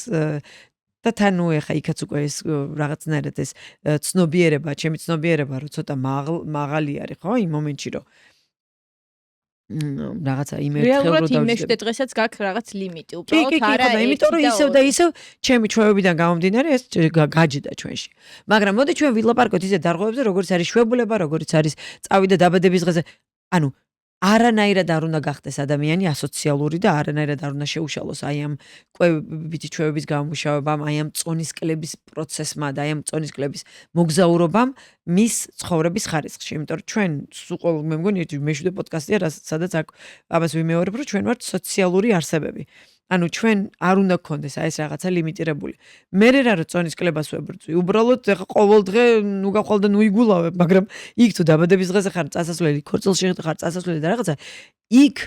და თანუ ეხა იქაც უკვე ეს რაღაცნაირად ეს ცნობიერება, ჩემი ცნობიერება, რომ ცოტა მაღალი არის, ხო, იმ მომენტში, რომ რაღაცა იმ ერთხელ რო დავიწყე. რეალურად მე-7 დღესაც გაქვს რაღაც ლიმიტი, უბრალოდ არა, იმიტომ რომ ისევ და ისევ ჩემი ჩვევებიდან გამომდინარე ეს გაჯდა ჩვენში. მაგრამ მოდი ჩვენ ვილაპარაკოთ ისე დარღვევებზე, როგორც არის შვებულება, როგორც არის წავიდა დაბადების დღეზე. ანუ არანაირად არ უნდა გახდეს ადამიანი ასოციალური და არანაირად არ უნდა შეუშალოს აი ამ კვებებითი ჩვევების გამომუშავებამ, აი ამ წონისკლების პროცესმა და აი ამ წონისკლების მოგზაურობამ მის ცხოვრების ხარისხში. იმიტომ რომ ჩვენ სულ მე მგონი მე-7 პოდკასტია, სადაც ამას ვიმეორებ, რომ ჩვენ ვართ სოციალური არსებები. ანუ ჩვენ არ უნდა გქონდეს აი ეს რაღაცა ლიმიტირებული. მე რა რო წონისკლებას ვებრძვი, უბრალოდ ეხა ყოველ დღე ნუ გავხვალ და ნუ იგულავებ, მაგრამ იქ თუ დაბადების დღეზე ხარ წასასვლელი, ქორწილში ხარ წასასვლელი და რაღაცა, იქ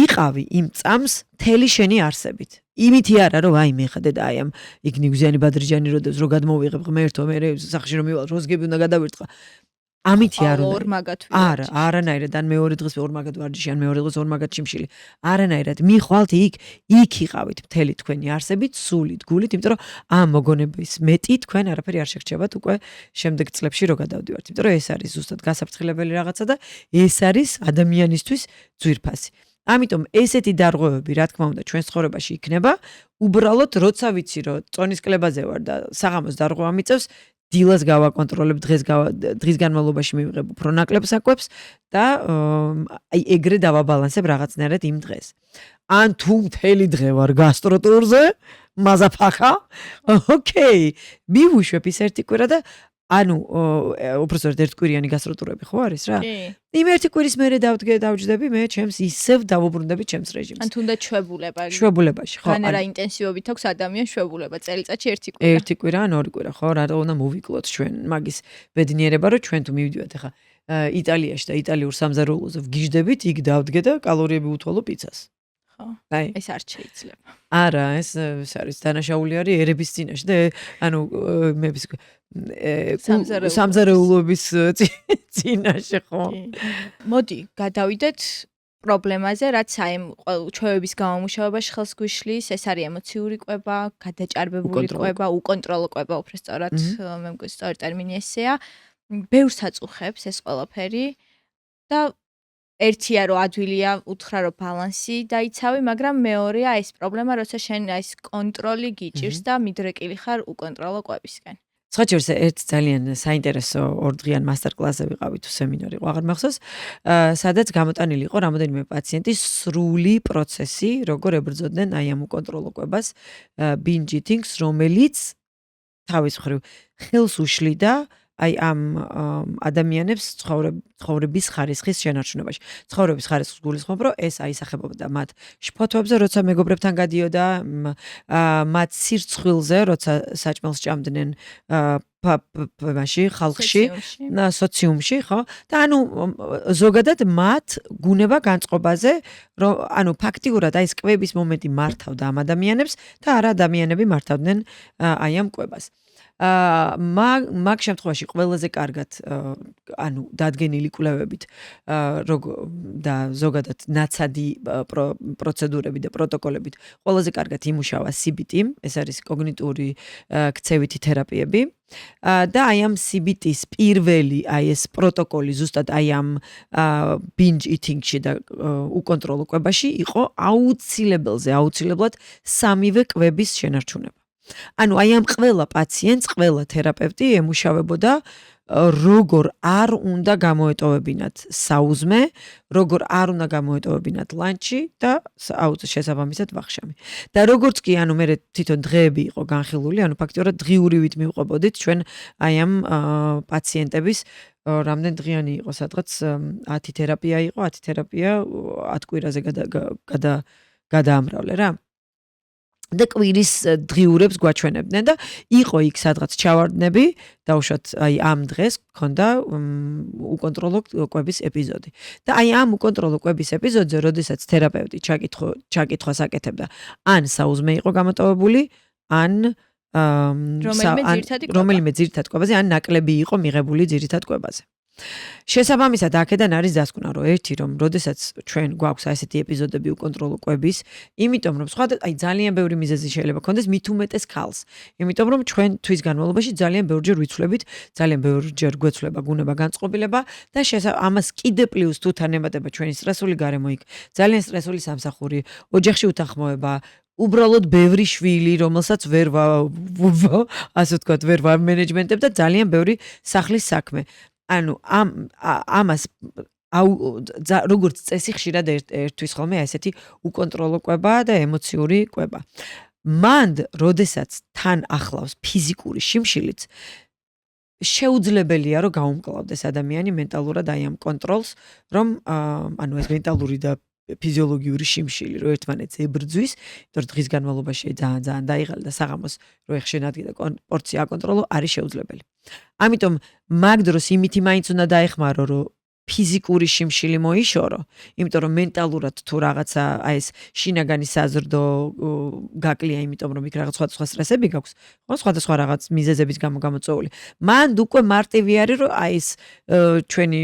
იყავი იმ წამს მთელი შენი არსებით. იმითი არა რომ აი მე ხა დედა აი ამ იქ ნიგზიანი ბადრიჯანი როდებს რო გადმოვიღებ ღმერთო, მე სახში რომ მივალ, როზგები უნდა გადავირტყა. ამითი არ უნდა. ორმაგად ვიყავ. არა, არანაირად, ან მეორე დღეს ორმაგად ვარჯიში, ან მეორე დღეს ორმაგად ჩიმშილი. არანაირად, მიხვალთ იქ იყავით მთელი თქვენი არსებით, სულით, გულით, იმიტომ რომ ამ მოგონების მეტი თქვენ არაფერი არ შეგრჩებათ უკვე შემდეგ წლებში რო გადავდივართ. იმიტომ რომ ეს არის ზუსტად გასაფრთხილებელი რაღაცა და ეს არის ადამიანისთვის ძვირფასი. ამიტომ ესეთი დარღვევები, რა თქმა უნდა, ჩვენს ცხოვრებაში იქნება, უბრალოდ როცა ვიცი, რომ წონისკლებაზე ვარ და საღამოს დარღვევა მიწევს, დილას გავაკონტროლებ, დღის განმავლობაში მივიღებ უფრო ნაკლებ საკვებს და აი ეგრე დავაბალანსებ რაღაცნაირად იმ დღეს. ან თუ მთელი დღე ვარ გასტროტურზე, მაზაფახა, ოკეი, მივუშვებ ის ერთი კვირა და ანუ უბრალოდ ერთკვირიანი გასტროტურები ხო არის რა? იმ ერთი კვირის მერე დავჯდები მე ჩემს ისევ დავუბრუნდები ჩემს რეჟიმს. ან თუნდაც შვებულებაში, ხო. ან რა ინტენსივობით აქვს ადამიანს შვებულება, წელიწადში ერთი კვირა. ერთი კვირა ან ორი კვირა, ხო, რა უნდა მოვიკლოთ ჩვენ მაგის ბედნიერება, რომ ჩვენ თუ მივიდივართ ახლა იტალიაში და იტალიურ სამზარეულოზე ვგიჟდებით, იქ დავდგე და კალორიები უთვალო პიცას. ხო. აი, ეს არ შეიძლება. არა, ეს არის დანაშაული არის ერების წინაშე და ანუ მე სამზარეულოების წინაშე, ხო. მოდი, გადავიდეთ პრობლემაზე, რაც აი ჩვევების გამომუშავებაში ხელს გვიშლის, ეს არის ემოციური კვება, გადაჭარბებული კვება, უკონტროლო კვება, უფრო სწორად, მე მგონი სწორი ტერმინი ესეა. ბევრს აწუხებს ეს ყველაფერი და ერთია რომ ადვილია უთხრა რომ ბალანსი დაიცავი, მაგრამ მეორეა ეს პრობლემა, როცა შენ ეს კონტროლი გიჭირს და მიდრეკილი ხარ უკონტროლო კვებისკენ. სხვაჩერს ერთ ძალიან საინტერესო ორდღიან მასტერკლასზე ვიყავი თუ სემინარი ყო აღარ მახსოვს, სადაც გამოტანილი იყო რამოდენიმე პაციენტის სრული პროცესი, როგორ ებრძოდნენ აი ამ უკონტროლო კვებას, binge eating-ს, რომელიც თავის მხრივ ხელს უშლიდა აი ამ ადამიანებს ცხოვრების ხარისხის შენარჩუნებაში. ცხოვრების ხარისხს გულისხმობ, რომ ეს აისახებოდა მათ შფოთვებზე, როცა მეგობრებთან გადიოდა, მათ სირცხვილზე, როცა საჭმელს ჭამდნენ ხალხში, სოციუმში, ხო? და ანუ ზოგადად მათ გუნება განწყობაზე, რომ ანუ ფაქტიურად აი ეს კვების მომენტი მართავდა ამ ადამიანებს და არა ადამიანები მართავდნენ აი ამ კვებას. მაგ შემთხვევაში ყველაზე კარგად ანუ დადგენილი კვლევებით და ზოგადად ნაცადი პროცედურები და პროტოკოლებით ყველაზე კარგად იმუშავა CBT, ეს არის კოგნიტური ქცევითი თერაპიები და აი ამ CBT-ს პირველი აი ეს პროტოკოლი ზუსტად აი ამ binge eating-ში და უკონტროლო კვებაში იყო აუცილებლად სამივე კვების შენარჩუნება. ანუ აი ამ ყველა პაციენტს, ყველა თერაპევტი ემუშავებოდა როგორ არ უნდა გამოეტოვებინათ საუზმე, როგორ არ უნდა გამოეტოვებინათ ლანჩი და შესაბამისად ვახშამი. და როგორც კი ანუ მე თვითონ დღეები იყო განხილული, ანუ ფაქტიურად დღიურივით მივყვებოდით ჩვენ აი ამ პაციენტების რამდენ დღიანი იყო, სადღაც 10 თერაპია იყო, 10 თერაპია 10 კვირაზე გადაამრავლე რა. და კვირის დღიურებს გვაჩვენებდნენ და იყო იქ სადღაც ჩავარდნები, დაუშვათ აი ამ დღეს ქონდა უკონტროლო კვების ეპიზოდი. და აი ამ უკონტროლო კვების ეპიზოდზე, როდესაც თერაპევტი ჩაკითხვას აკეთებდა, ან საუზმე იყო გამოტოვებული, ან რომელიმე ძირითად კვებაზე, ან ნაკლები იყო მიღებული ძირითად კვებაზე. შესაბამისად აქედან არის დასკვნა, რომ ერთი რომ როდესაც ჩვენ გვაქვს ასეთი ეპიზოდები უკონტროლო კვების, იმიტომ რომ სხვა აი ძალიან ბევრი მიზეზი შეიძლება ქონდეს მით უმეტეს ქალს. იმიტომ რომ ჩვენ თვის განმავლობაში ძალიან ბევრჯერ ვიცვლებით, ძალიან ბევრჯერ გვეცვლება გუნება განწყობილება და ამას კიდე პლუს თუ თან ემატება ჩვენი სტრესული გარემო იქ, ძალიან სტრესული სამსახური, ოჯახში უთანხმოება, უბრალოდ ბევრი შვილი, რომელსაც ვერ ასე ვთქვათ, ვერ ვამენეჯმენტებ და ძალიან ბევრი სახლის საქმე. ანუ ამას როგორც წესი ხშირად ერთვის ხოლმე ესეთი უკონტროლო კვება და ემოციური კვება. მანდ, როდესაც თან ახლავს ფიზიკური შიმშილიც, შეუძლებელია რომ გაუმკლავდეს ადამიანი მენტალურად აი ამ კონტროლს, რომ ანუ ეს მენტალური და ფიზიოლოგიური შიმშილი რო ერთმანეთს ებრძვის, იმიტომ რომ დღის განმავლობაში ძალიან დაიღალე და საღამოს რო ეხშენადგე და პორცია აკონტროლო არის შეუძლებელი. ამიტომ მაგ დროს იმითი მაინც უნდა დაეხმარო, რომ ფიზიკური შიმშილი მოიშორო, იმიტომ რომ მენტალურად თუ რაღაცა აი ეს შინაგანი საზრდო გაკლია, იმიტომ რომ იქ რაღაც სხვა სტრესები გაქვს, ხო, სხვადასხვა რაღაც მიზეზების გამო გამოწვეული. მან უკვე მარტივი არის, რომ აი ეს ჩვენი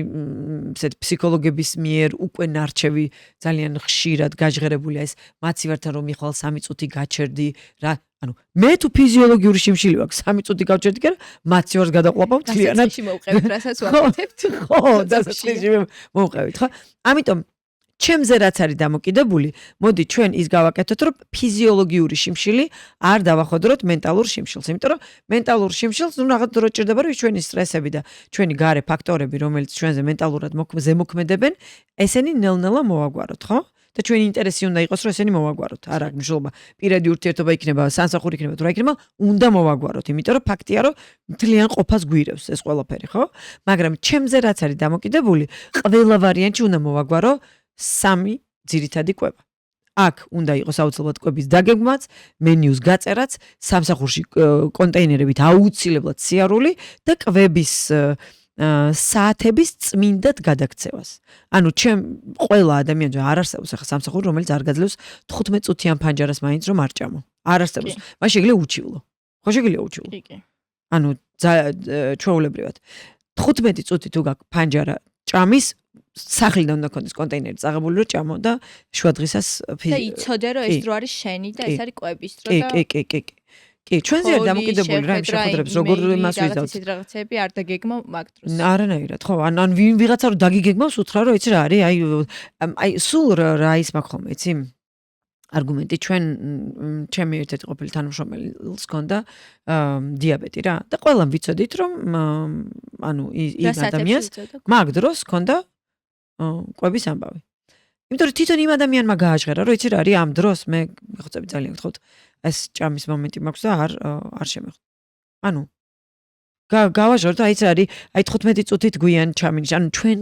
ესეთ ფსიქოლოგების მიერ უკვე ნარჩევი ძალიან ხშირად გაჟღერებული ეს მაცივართან რომ მიხვალ 3 წუთი გაჩერდი რა. ანუ მე თუ ფიზიოლოგიური შიმშილი ვაქვს 3 წუთი გავჩერდი კი არა, მაცივარს გადაყვავ მთლიანად. დასაწყისში მოვყევით, რასაც ვაკეთებთ. ხო, დასაწყისში მოვყევით, ხო? ამიტომ ჩემზე რაც არის დამოკიდებული, მოდი ჩვენ ის გავაკეთოთ, რომ ფიზიოლოგიური შიმშილი არ დავახვედროთ მენტალურ შიმშილს, იმიტომ რომ მენტალურ შიმშილს ნუ რაღაც დრო ჭირდება, რომ ჩვენი სტრესები და ჩვენი გარე ფაქტორები, რომელიც ჩვენზე მენტალურად ზემოქმედებენ, ესენი ნელ-ნელა მოვაგვაროთ, ხო? და ჩვენი ინტერესი უნდა იყოს, რომ ესენი მოვაგვაროთ. არა აქვს მნიშვნელობა. პირადი ურთიერთობა იქნება, სამსახური იქნება, თუ რა იქნება, უნდა მოვაგვაროთ, იმიტომ რომ ფაქტია, რომ მთლიან ყოფას გვირევს ეს ყველაფერი, ხო? მაგრამ ჩემზე რაც არის დამოკიდებული, ყველა ვარიანტში უნდა მოვაგვარო 3 ძირითადი კვება. აქ უნდა იყოს აუცილებლად კვების დაგეგმვაც, მენიუს გაწერაც, სამსახურში კონტეინერებით აუცილებლად სიარული და კვების საათების წმინდად გადაქცევას. ანუ ჩემ ყველა ადამიანზე არ არსებობს ახლა სამსახური, რომელიც არ გაძლევს 15 წუთიან ფანჯარას მაინც რომ არ ჭამო. არ არსებობს. მას შეგიძლია უჩივლო. ხო შეგიძლია უჩივლო. კი. ანუ ჩვეულებრივად 15 წუთი თუ გაქვს ფანჯარა ჭამის სახლიდან უნდა ქონდეს კონტეინერი წაღებული რომ ჭამო და შუადღისას და იცოდე რომ ეს დრო არის შენი და ეს არის კვების დრო და კი, ჩვენზე არის დამოკიდებული რა იმ შეხვედრებს, როგორ იმას ვიზავთ. რაღაცის რაღაცები არ დაგეგმო მაგ დროს. არანაირად, ხო, ან ვიღაცა რომ დაგიგეგმავს, უთხრა რომ იცი რა არის, აი სულ რა ის მაქვს ხოლმე, იცი? არგუმენტი ჩემი ერთ-ერთი ყოფილი თანამშრომელს ჰქონდა დიაბეტი რა და ყველამ ვიცოდით რომ ანუ იმ ადამიანს მაგ დროს ჰქონდა კვების ამბავი. იმიტომ რომ თვითონ იმ ადამიანმა გააჟღერა რომ იცი რა არის ამ დროს მე მეხოცები ძალიან გთხოვთ ეს ჭამის მომენტი მაქვს და არ შემეხვდა. ანუ გავაჟღერ და აიც არის აი 15 წუთით გვიან ჩამინიშ. ანუ ჩვენ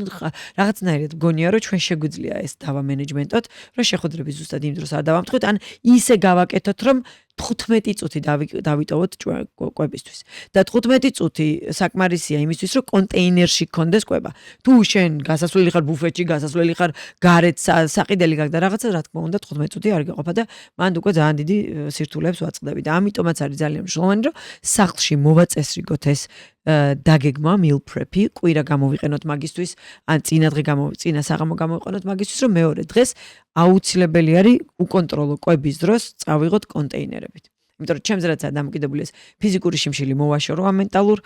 რაღაცნაირად გონია რომ ჩვენ შეგვიძლია ეს დავამენეჯმენტოთ, რომ შეხვედრები ზუსტად იმ დროს არ დავამტყუთ, ან ისე გავაკეთოთ რომ 15 წუთი დავიტოვოთ კვებისთვის. და 15 წუთი საკმარისია იმისთვის, რომ კონტეინერში გქონდეს კვება. თუ შენ გასასვლელი ხარ ბუფეტში, გასასვლელი ხარ გარეთ საყიდელი გაქვს და რაღაცა, რა თქმა უნდა 15 წუთი არ გეყოფა და მანდ უკვე ძალიან დიდი სირთულეებს ვაწყდები და ამიტომაც არის ძალიან მნიშვნელოვანი, რომ სახლში მოვაწესრიგოთ ეს დაგეგმა meal prep-ი, კვირა გამოვიყენოთ მაგისთვის, ან წინა საღამო გამოვიყენოთ მაგისთვის, რომ მეორე დღეს აუცილებელი არის უკონტროლო კვების დროს წავიღოთ კონტეინერებით. იმიტომ რომ ჩემს რაც დამოკიდებული ეს ფიზიკური შიმშილი მოვაშორო ამ მენტალურ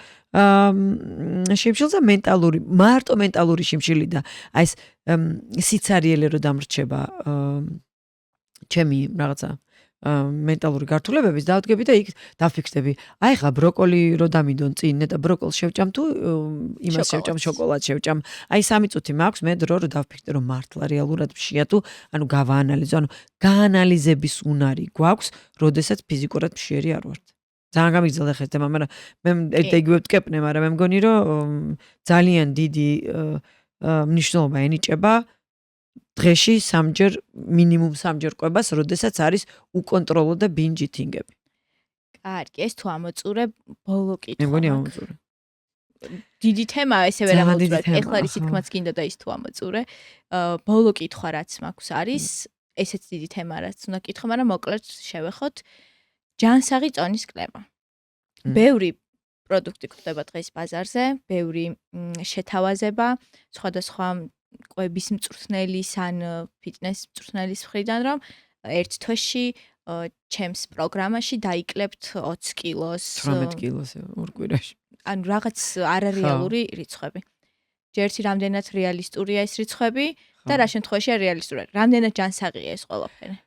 შიმშილს და მარტო მენტალური შიმშილი და აი ეს სიცარიელე რო დამრჩება ჩემი რაღაცა მენტალური გართულებების დავდგები და იქ დავფიქსდები. აი ხა ბროკოლი რო დამიდონ წინ და ბროკოლს შევჭამ თუ იმას შევჭამ შოკოლადს შევჭამ. აი 3 წუთი მაქვს მე დრო რო დავფიქსდე რომ მართლა რეალურად მშია თუ ანუ გავაანალიზო, ანუ გაანალიზების უნარი გვაქვს, როდესაც ფიზიკურად მშიერი არ ვართ. ძალიან გამიგზელდა ხე თემა, მაგრამ მე იგივე ვტკეპნე, მაგრამ მე მგონი რომ ძალიან დიდი მნიშვნელობა ენიჭება დღეში მინიმუმ 3 ჯერ ყვებას, როდესაც არის უკონტროლო და binge eating-ები. კარგი, ეს თუ ამოწურე ბოლო კითხვა. მე მგონი ამოწურე. დიდი თემა ესე ვერ ამოწურეთ. ეხლა ის თქმაც გინდა და ის თუ ამოწურე. ბოლო კითხვა რაც მაქვს არის, ესეც დიდი თემა რაც უნდა კითხო, მაგრამ მოკლედ შევეხოთ. ჯანსაღი წონის კლება. ბევრი პროდუქტი გვხვდება დღეს ბაზარზე, ბევრი შეთავაზება, სხვადასხვა კვების მწვრთნელის ან ფიტნეს მწვრთნელის მხრიდან, რომ ერთ თვეში ჩემს პროგრამაში დაიკლებთ 20 კილოს, 18 კილოს ორ კვირაში. ანუ რაღაც არარეალური რიცხვები. ჯერ ერთი რამდენად რეალისტურია ეს რიცხვები და რა შემთხვევაშია რეალისტურია. რამდენად ჯანსაღია ეს ყველაფერი?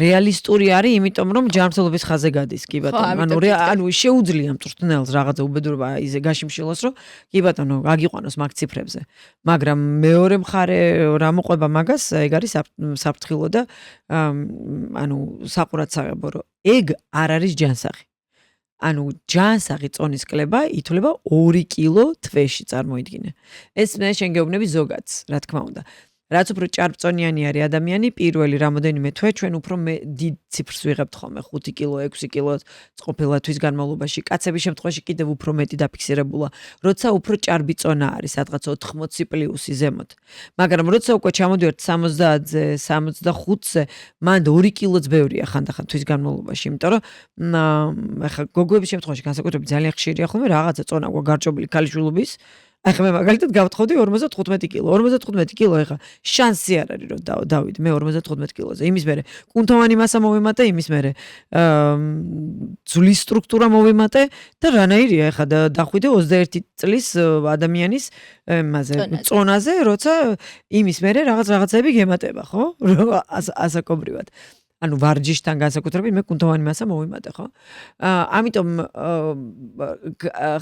რეალისტური არის, იმიტომ რომ ჯანმრთელობის ხაზზე გადის, კი ბატონო. ანუ შეუძლია მწვრთნელს რაღაცა უბედურება ისე გაშიმშილოს, რომ კი ბატონო, აგიყვანოს მაგ ციფრებზე. მაგრამ მეორე მხარე რა მოყვება მაგას, ეგ არის საფრთხილო და ანუ საყურადსაღებო, რომ ეგ არ არის ჯანსაღი. ანუ ჯანსაღი წონის კლება ითვლება 2 კილო თვეში წარმოიდგინე. ეს მე შენ გეუბნები ზოგადს, რა თქმა უნდა. რაც უფრო ჭარბწონიანი არის ადამიანი, პირველი რამოდენიმე თვე ჩვენ უფრო დიდ ციფრს ვიღებთ ხოლმე 5 კილო, 6 კილო ყოფილა თვის განმავლობაში. კაცების შემთხვევაში კიდევ უფრო მეტი დაფიქსირებულა, როცა უფრო ჭარბი წონა არის, სადღაც 80 პლუსი ზემოთ. მაგრამ როცა უკვე ჩამოდივართ 70-ზე, 65-ზე, მანდ 2 კილოც ბევრია ხანდახან თვის განმავლობაში, იმიტომ რომ ახლა გოგოების შემთხვევაში განსაკუთრებით ძალიან ხშირია ხოლმე რაღაცა წონა გვაგარჭობილი ქალიშვილობის. ახლა მე მაგალითად გავთხოვდი 55 კილო. 55 კილო ახლა შანსი არ არის რომ დავიდე მე 55 კილოზე. იმის მერე კუნთოვანი მასა მოვიმატე, იმის მერე ძვლის სტრუქტურა მოვიმატე და რანაირია ახლა დახვიდე 21 წლის ადამიანის წონაზე, როცა იმის მერე რაღაცები გემატება, ხო? ასაკობრივად. ანუ ვარჯიშთან განსაკუთრებით მე კუნთოვანი მასა მოვიმატე, ხო? ამიტომ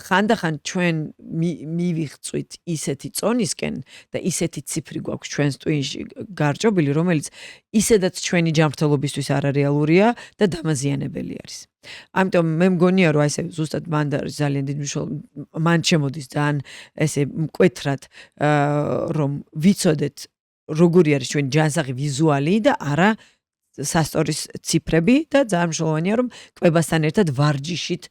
ხანდახან ჩვენ მივიღწვით ისეთი წონისკენ და ისეთი ციფრი გვაქვს ჩვენს ტვინში გარჭობილი, რომელიც ისედაც ჩვენი ჯანმრთელობისთვის არარეალურია და დამაზიანებელი არის. ამიტომ მე მგონია რომ ესე ზუსტად მან არის ძალიან დიდი მნიშვნელობა, მან შემოდის ძალიან ესე მკვეთრად რომ ვიცოდეთ როგორი არის ჩვენი ჯანსაღი ვიზუალი და არა სასტორის ციფრები და ძალიან მნიშვნელოვანია რომ კვებასთან ერთად ვარჯიშით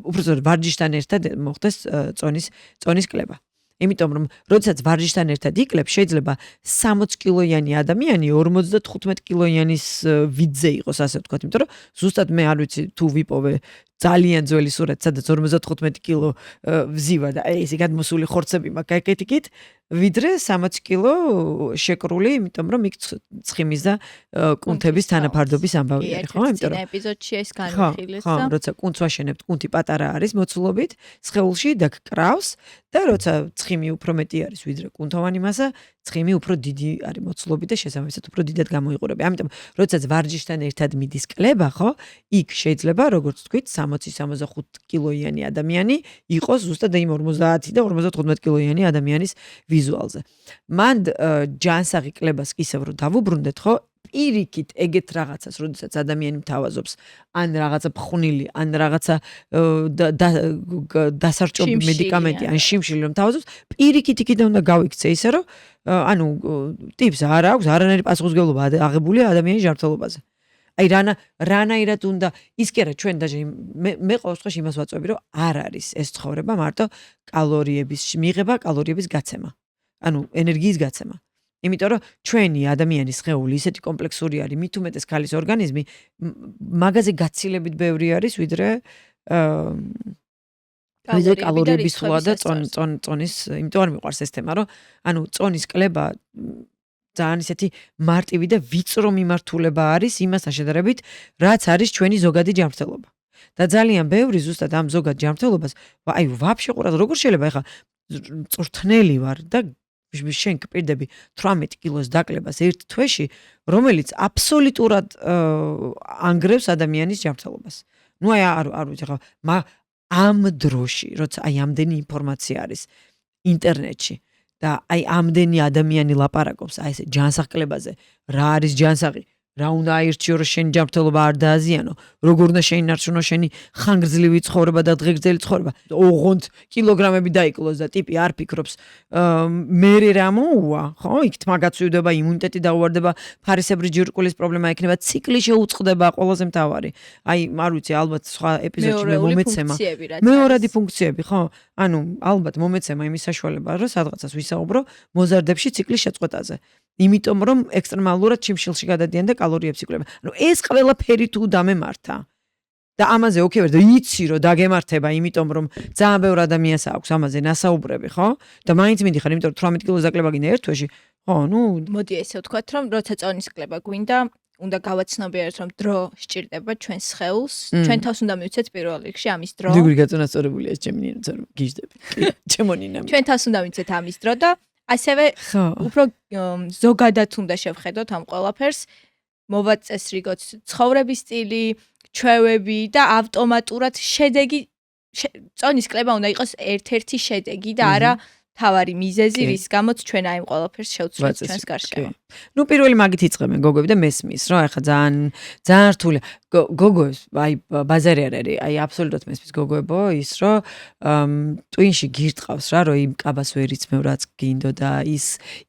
უბრალოდ ვარჯიშთან ერთად მოხდეს წონის კლება. იმიტომ რომ როდესაც ვარჯიშთან ერთად იკლებს შეიძლება 60 კილოიანი ადამიანი 55 კილოიანის ვიდზე იყოს, ასე ვთქვათ, იმიტომ რომ ზუსტად მე არ ვიცი თუ ვიპოვე ძალიან ძველი სურათი, სადაც 55 კილო ვზივა და ესე გადმოსული ხორცები მაქვს ეკეთიკით, ვიდრე 60 კილო შეკრული, იმიტომ რომ იქ ცხიმის და კუნთების თანაფარდობის ამბავი არის, ხო? იმიტომ რომ ეპიზოდში ეს განვიხილეს და როცა კუნთს ვაშენებთ, კუნთი პატარა არის მოცულობით, სხეულში და გკრავს და როცა ცხიმი უფრო მეტი არის ვიდრე კუნთოვანი მასა, ცხიმი უფრო დიდი არის მოცულობით და შესაბამისად უფრო დიდად გამოიყურება. ამიტომ როდესაც ვარჯიშთან ერთად მიდის კლება, ხო? იქ შეიძლება, როგორც თქვით, 60-65 კილოიანი ადამიანი იყოს ზუსტად იმ 50 და 55 კილოიანი ადამიანის ვიზუალზე. მანდ ჯანსაღი კლებას ისევ რომ დავუბრუნდეთ, ხო? პირიქით ეგეთ რაღაცას, როდესაც ადამიანი მთავაზობს, ან რაღაცა ფხვნილი, ან რაღაცა დასარჭობი მედიკამენტი, ან შიმშილი რომ მთავაზობს, პირიქით იქიდან უნდა გავიქცე ისე რომ ანუ ტიპს არ აქვს არანაირი პასუხისმგებლობა აღებულია ადამიანის ჯანმრთელობაზე. აი რანაირად უნდა ის კი არა ჩვენ დაჟე მე ყოველ შემთხვევაში იმას ვაწვევი რომ არ არის ეს ცხოვრება მარტო კალორიების მიღება, კალორიების გაცემა. ანუ ენერგიის გაცემა. იმიტომ რომ ჩვენი ადამიანის სხეული ისეთი კომპლექსური არის, მით უმეტეს ქალის ორგანიზმი მაგაზე გაცილებით ბევრი არის, ვიდრე კალორიების სვლა და წონის, იმიტომ არ მიყვარს ეს თემა, რომ ანუ წონის კლება ძალიან ისეთი მარტივი და ვიწრო მიმართულება არის იმასთან შედარებით, რაც არის ჩვენი ზოგადი ჯანმრთელობა. და ძალიან ბევრი ზუსტად ამ ზოგად ჯანმრთელობას, აი ვაფშე ყურად როგორ შეიძლება ახლა წვრთნელი ვარ და შენ გპირდები 18 კილოს დაკლებას ერთ თვეში, რომელიც აბსოლუტურად ანგრევს ადამიანის ჯანმრთელობას. ნუ აი არ ვიცი ხო, ამ დროში, როცა აი ამდენი ინფორმაცია არის ინტერნეტში და აი ამდენი ადამიანი ლაპარაკობს აი ესე ჯანსაღკლებაზე, რა არის ჯანსაღი, რა უნდა აირჩიო, რომ შენი ჯანმრთელობა არ დააზიანო, როგორ უნდა შეინარჩუნო შენი ხანგრძლივი ცხოვრება და დღეგრძელი ცხოვრება. ოღონდ კილოგრამები დაიკლოს და ტიპი არ ფიქრობს, მერე რა მოუვა, ხო? იქ თმა გაცვივდება, იმუნიტეტი დაუვარდება, ფარისებრი ჯირკვლის პრობლემა ექნება, ციკლი შეუწყდება, ყველაზე მთავარი. აი, არ ვიცი, ალბათ სხვა ეპიზოდში მე მომეცემა. მეორადი ფუნქციები, ხო? ანუ ალბათ მომეცემა იმის საშუალება, რომ სადღაცას ვისაუბრო მოზარდებში ციკლის შეწყვეტაზე. იმიტომ რომ ექსტრემალურად ჩიმშილში გადადიან და კალორიებს იკლებენ. ანუ ეს ყველაფერი თუ დამემართა და ამაზე ოკეი ვარ და იცი რომ დაგემართება, იმიტომ რომ ძალიან ბევრ ადამიანს აქვს ამაზე ნასაუბრები, ხო? და მაინც მიდიხარ, იმიტომ რომ 18 კილოს დაკლება გინდა ერთ თვეში. ხო, ნუ მოდი ესე ვთქვათ, რომ როცა წონის კლება გვინდა, უნდა გავაცნობიეროთ, რომ დრო სჭირდება ჩვენს სხეულს. ჩვენ თავს უნდა მივცეთ პირველ რიგში ამის დრო. დიგური გაწონასწორებულია ეს ჩემი ნინო, რომ გიждები. ჩემო ნინა. ჩვენ თავს უნდა მივცეთ ამის დრო და ასევე უფრო ზოგადად უნდა შევხედოთ ამ ყველაფერს, მოვაწესრიგოთ ცხოვრების სტილი, ჩვევები და ავტომატურად შედეგი წონის კლება უნდა იყოს ერთ-ერთი შედეგი და არა თავარი მიზეზი, რის გამოც ჩვენ აი ამ ყველაფერს შევცვლით ჩვენს გარშემო. ნუ პირველი მაგით იწყებენ გოგოები და მესმის, რომ ახლა ძალიან რთულია. გოგოებს აი ბაზარი არ არის, აი აბსოლუტურად მესმის გოგოებო ის, რომ ტვინში გირტყავს რა, რომ იმ კაბას ვერ იცმევ რაც გინდოდა,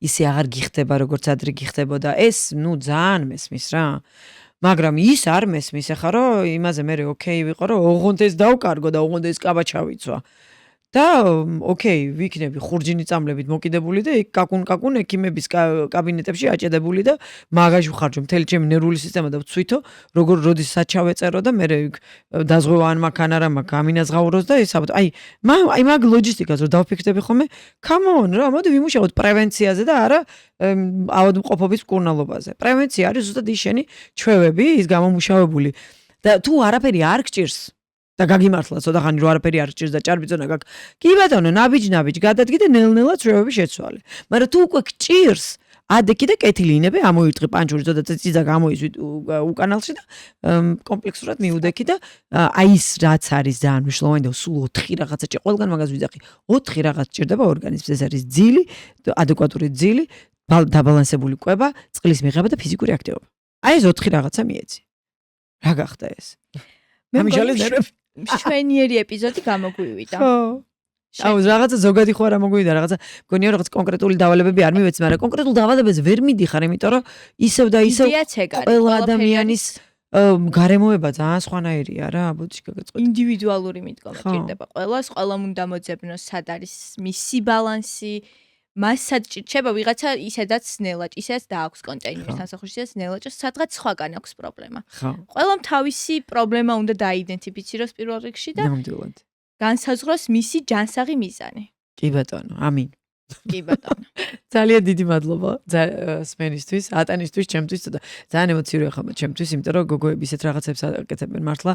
ისე აღარ გიხდება როგორც ადრე გიხდებოდა. ეს ნუ ძალიან მესმის რა. მაგრამ ის არ მესმის ახლა რომ იმაზე მე ოკეი ვიყო რომ ოღონდ ეს დავკარგო და ოღონდ ეს კაბა ჩავიცვა. და ოკეი, ვიქნები ხურჯინი წამლებით მოკიდებული და იქ კაკუნ ექიმების კაბინეტებში აჭედებული და მაგაში ვხარჯო მთელი ჩემი ნერვული სისტემა და ვცვითო, როგორ როდესაც ჩავეწერო და მე დაზღვევა ან მაგ ან არა მაგ ამინაზღაუროს და ეს აი მაგ ლოჯისტიკას რომ დავფიქრდები ხოლმე, come on რა, მოდი ვიმუშაოთ პრევენციაზე და არა ავადმყოფობის მკურნალობაზე. პრევენცია არის ზუსტად ის შენი ჩვევები, ის გამომუშავებული და თუ არაფერი არ გჭირს და გაგიმართლა ცოტახანი რომ არაფერი არ გჭირს და ჭარბიწონა გაქვს. კი ბატონო, ნაბიჯ გადადგი და ნელ-ნელა ჩვევები შეცვალე. მაგრამ თუ უკვე გჭირს, ადექი და კეთილი ინები ამოირტყი პანჩური ცოტა წიწა გამოიზვი უკანალში და კომპლექსურად მიუდექი და აი ის რაც არის ძალიან მნიშვნელოვანი და სულ 4 რაღაცა ჭირდება. ყველგან მაგას ვიძახი. 4 რაღაც ჭირდება ორგანიზმს. ეს არის ძილი, ადეკვატური ძილი, დაბალანსებული კვება, წყლის მიღება და ფიზიკური აქტივობა. აი ეს 4 რაღაცა მიეცი. რა გახდა ეს? ამიჟალე ნერვები. მშვენიერი ეპიზოდი გამოგვივიდა. ხო. აუ რაღაცა ზოგადი ხო არ მოგვივიდა, რაღაცა მგონია რაღაც კონკრეტული დავალებები არ მივეცი, მაგრამ კონკრეტულ დავალებებზე ვერ მიდიხარ, იმიტომ რომ ისევ და ისევ ყველა ადამიანის გარემოება ძალიან სხვანაირია რა, ბოდიში გაგაწყოთ. ინდივიდუალური მიდგომა ჭირდება ყველას, ყველამ უნდა მოძებნოს სად არის მისი ბალანსი. მასად ჭირდება ვიღაცა ისედაც ნელაჭ, ისედაც დააქვს კონტეინერის სამსახურში, ისედაც ნელაჭს, სადღაც სხვაგან აქვს პრობლემა. ყველამ თავისი პრობლემა უნდა დააიდენტიფიციროს პირველ რიგში და განსაზღვროს მისი ჯანსაღი მიზანი. კი ბატონო, ამინ. კი ბატონო. ძალიან დიდი მადლობა სმენისთვის, ატანისთვის, ჩემთვის და ძალიან ემოციური ხომ ჩემთვის, იმიტომ რომ გოგოები ისეთ რაღაცებს აკეთებენ მართლა.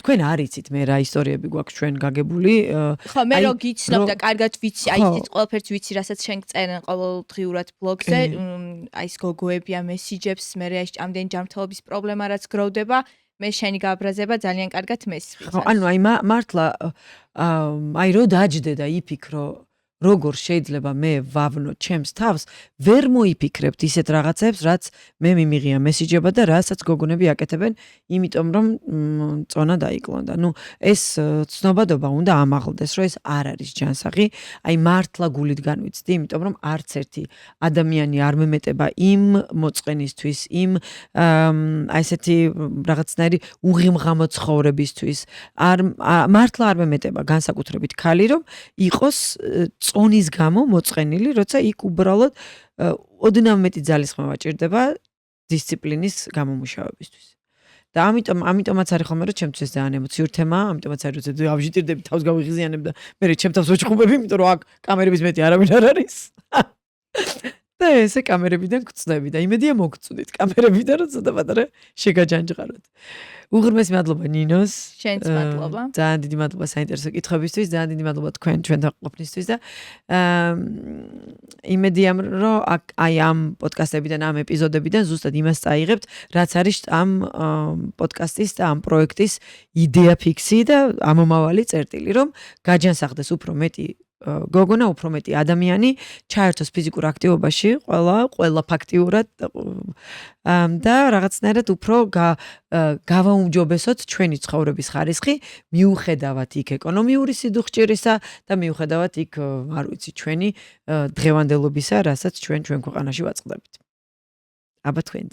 თქვენ არ იცით მე რა ისტორიები გვაქვს ჩვენ გაგებული. ხო, მე რო გიცნობ და კარგად ვიცი, აი ის ყველაფერს ვიცი, რასაც შენ წერენ ყოველდღიურად ბლოგზე, აი ეს გოგოებია მესიჯებს, მე რა ის ამდენი ჯანმრთელობის პრობლემა რაც გროვდება, მე შენი გააბრაზება ძალიან კარგად მესმის. ხო, ანუ აი მართლა აი რო დაჯდე და იფიქრო როგორ შეიძლება მე ვავნო ჩემს თავს, ვერ მოიფიქრებთ ისეთ რაღაცებს, რაც მე მიმიღია მესიჯება და რასაც გოგონები აკეთებენ, იმიტომ რომ წონა დაიკლონდა. ნუ ეს ცნობადობა უნდა ამაღლდეს, რომ ეს არ არის ჯანსაღი, აი მართლა გულით განვიცდი, იმიტომ რომ არც ერთი ადამიანი არ მემეტება იმ მოწყენისთვის, იმ აი ესეთი რაღაცნაირი უღიმღამო ცხოვრებისთვის, მართლა არ მემეტება განსაკუთრებით ქალი, რომ იყოს წონის გამო მოწყენილი, როცა იქ უბრალოდ ოდნავ მეტი ძალისხმევა ჭირდება დისციპლინის გამომუშავებისთვის. და ამიტომაც არის ხოლმე რომ ჩემთვის ძალიან ემოციური თემაა, ამიტომაც არის რომ ავჟიტირდები თავს გავიღიზიანებ და მე ჩემ თავს ვეჭხუბები, იმიტომ რომ აქ კამერების მეტი არავინ არ არის. და ესე კამერებიდან გწდები და იმედია მოგწუდით კამერებიდან რომ ცოტა პატარა შეგაჯანჯღაროთ. უღრმესი მადლობა ნინოს. შენც მადლობა. ძალიან დიდი მადლობა საინტერესო კითხვებისთვის, ძალიან დიდი მადლობა ჩვენთან ყოფნისთვის და იმედია რომ აი ამ პოდკასტებიდან, ამ ეპიზოდებიდან ზუსტად იმას წაიღებთ, რაც არის ამ პოდკასტის და ამ პროექტის იდეა ფიქსი და ამომავალი წერტილი, რომ გაჯანსაღდეს უფრო მეტი გოგონა, უფრო მეტი ადამიანი ჩაერთოს ფიზიკურ აქტივობაში, ყველა ფაქტიურად და რაღაცნაირად უფრო გავაუმჯობესოთ ჩვენი ცხოვრების ხარისხი, მიუხედავად იქ ეკონომიური სიდუხჭირისა და მიუხედავად იქ, არ ვიცი, ჩვენი დღევანდელობისა, რასაც ჩვენ ქვეყანაში ვაწყდებით. აბა თქვენც.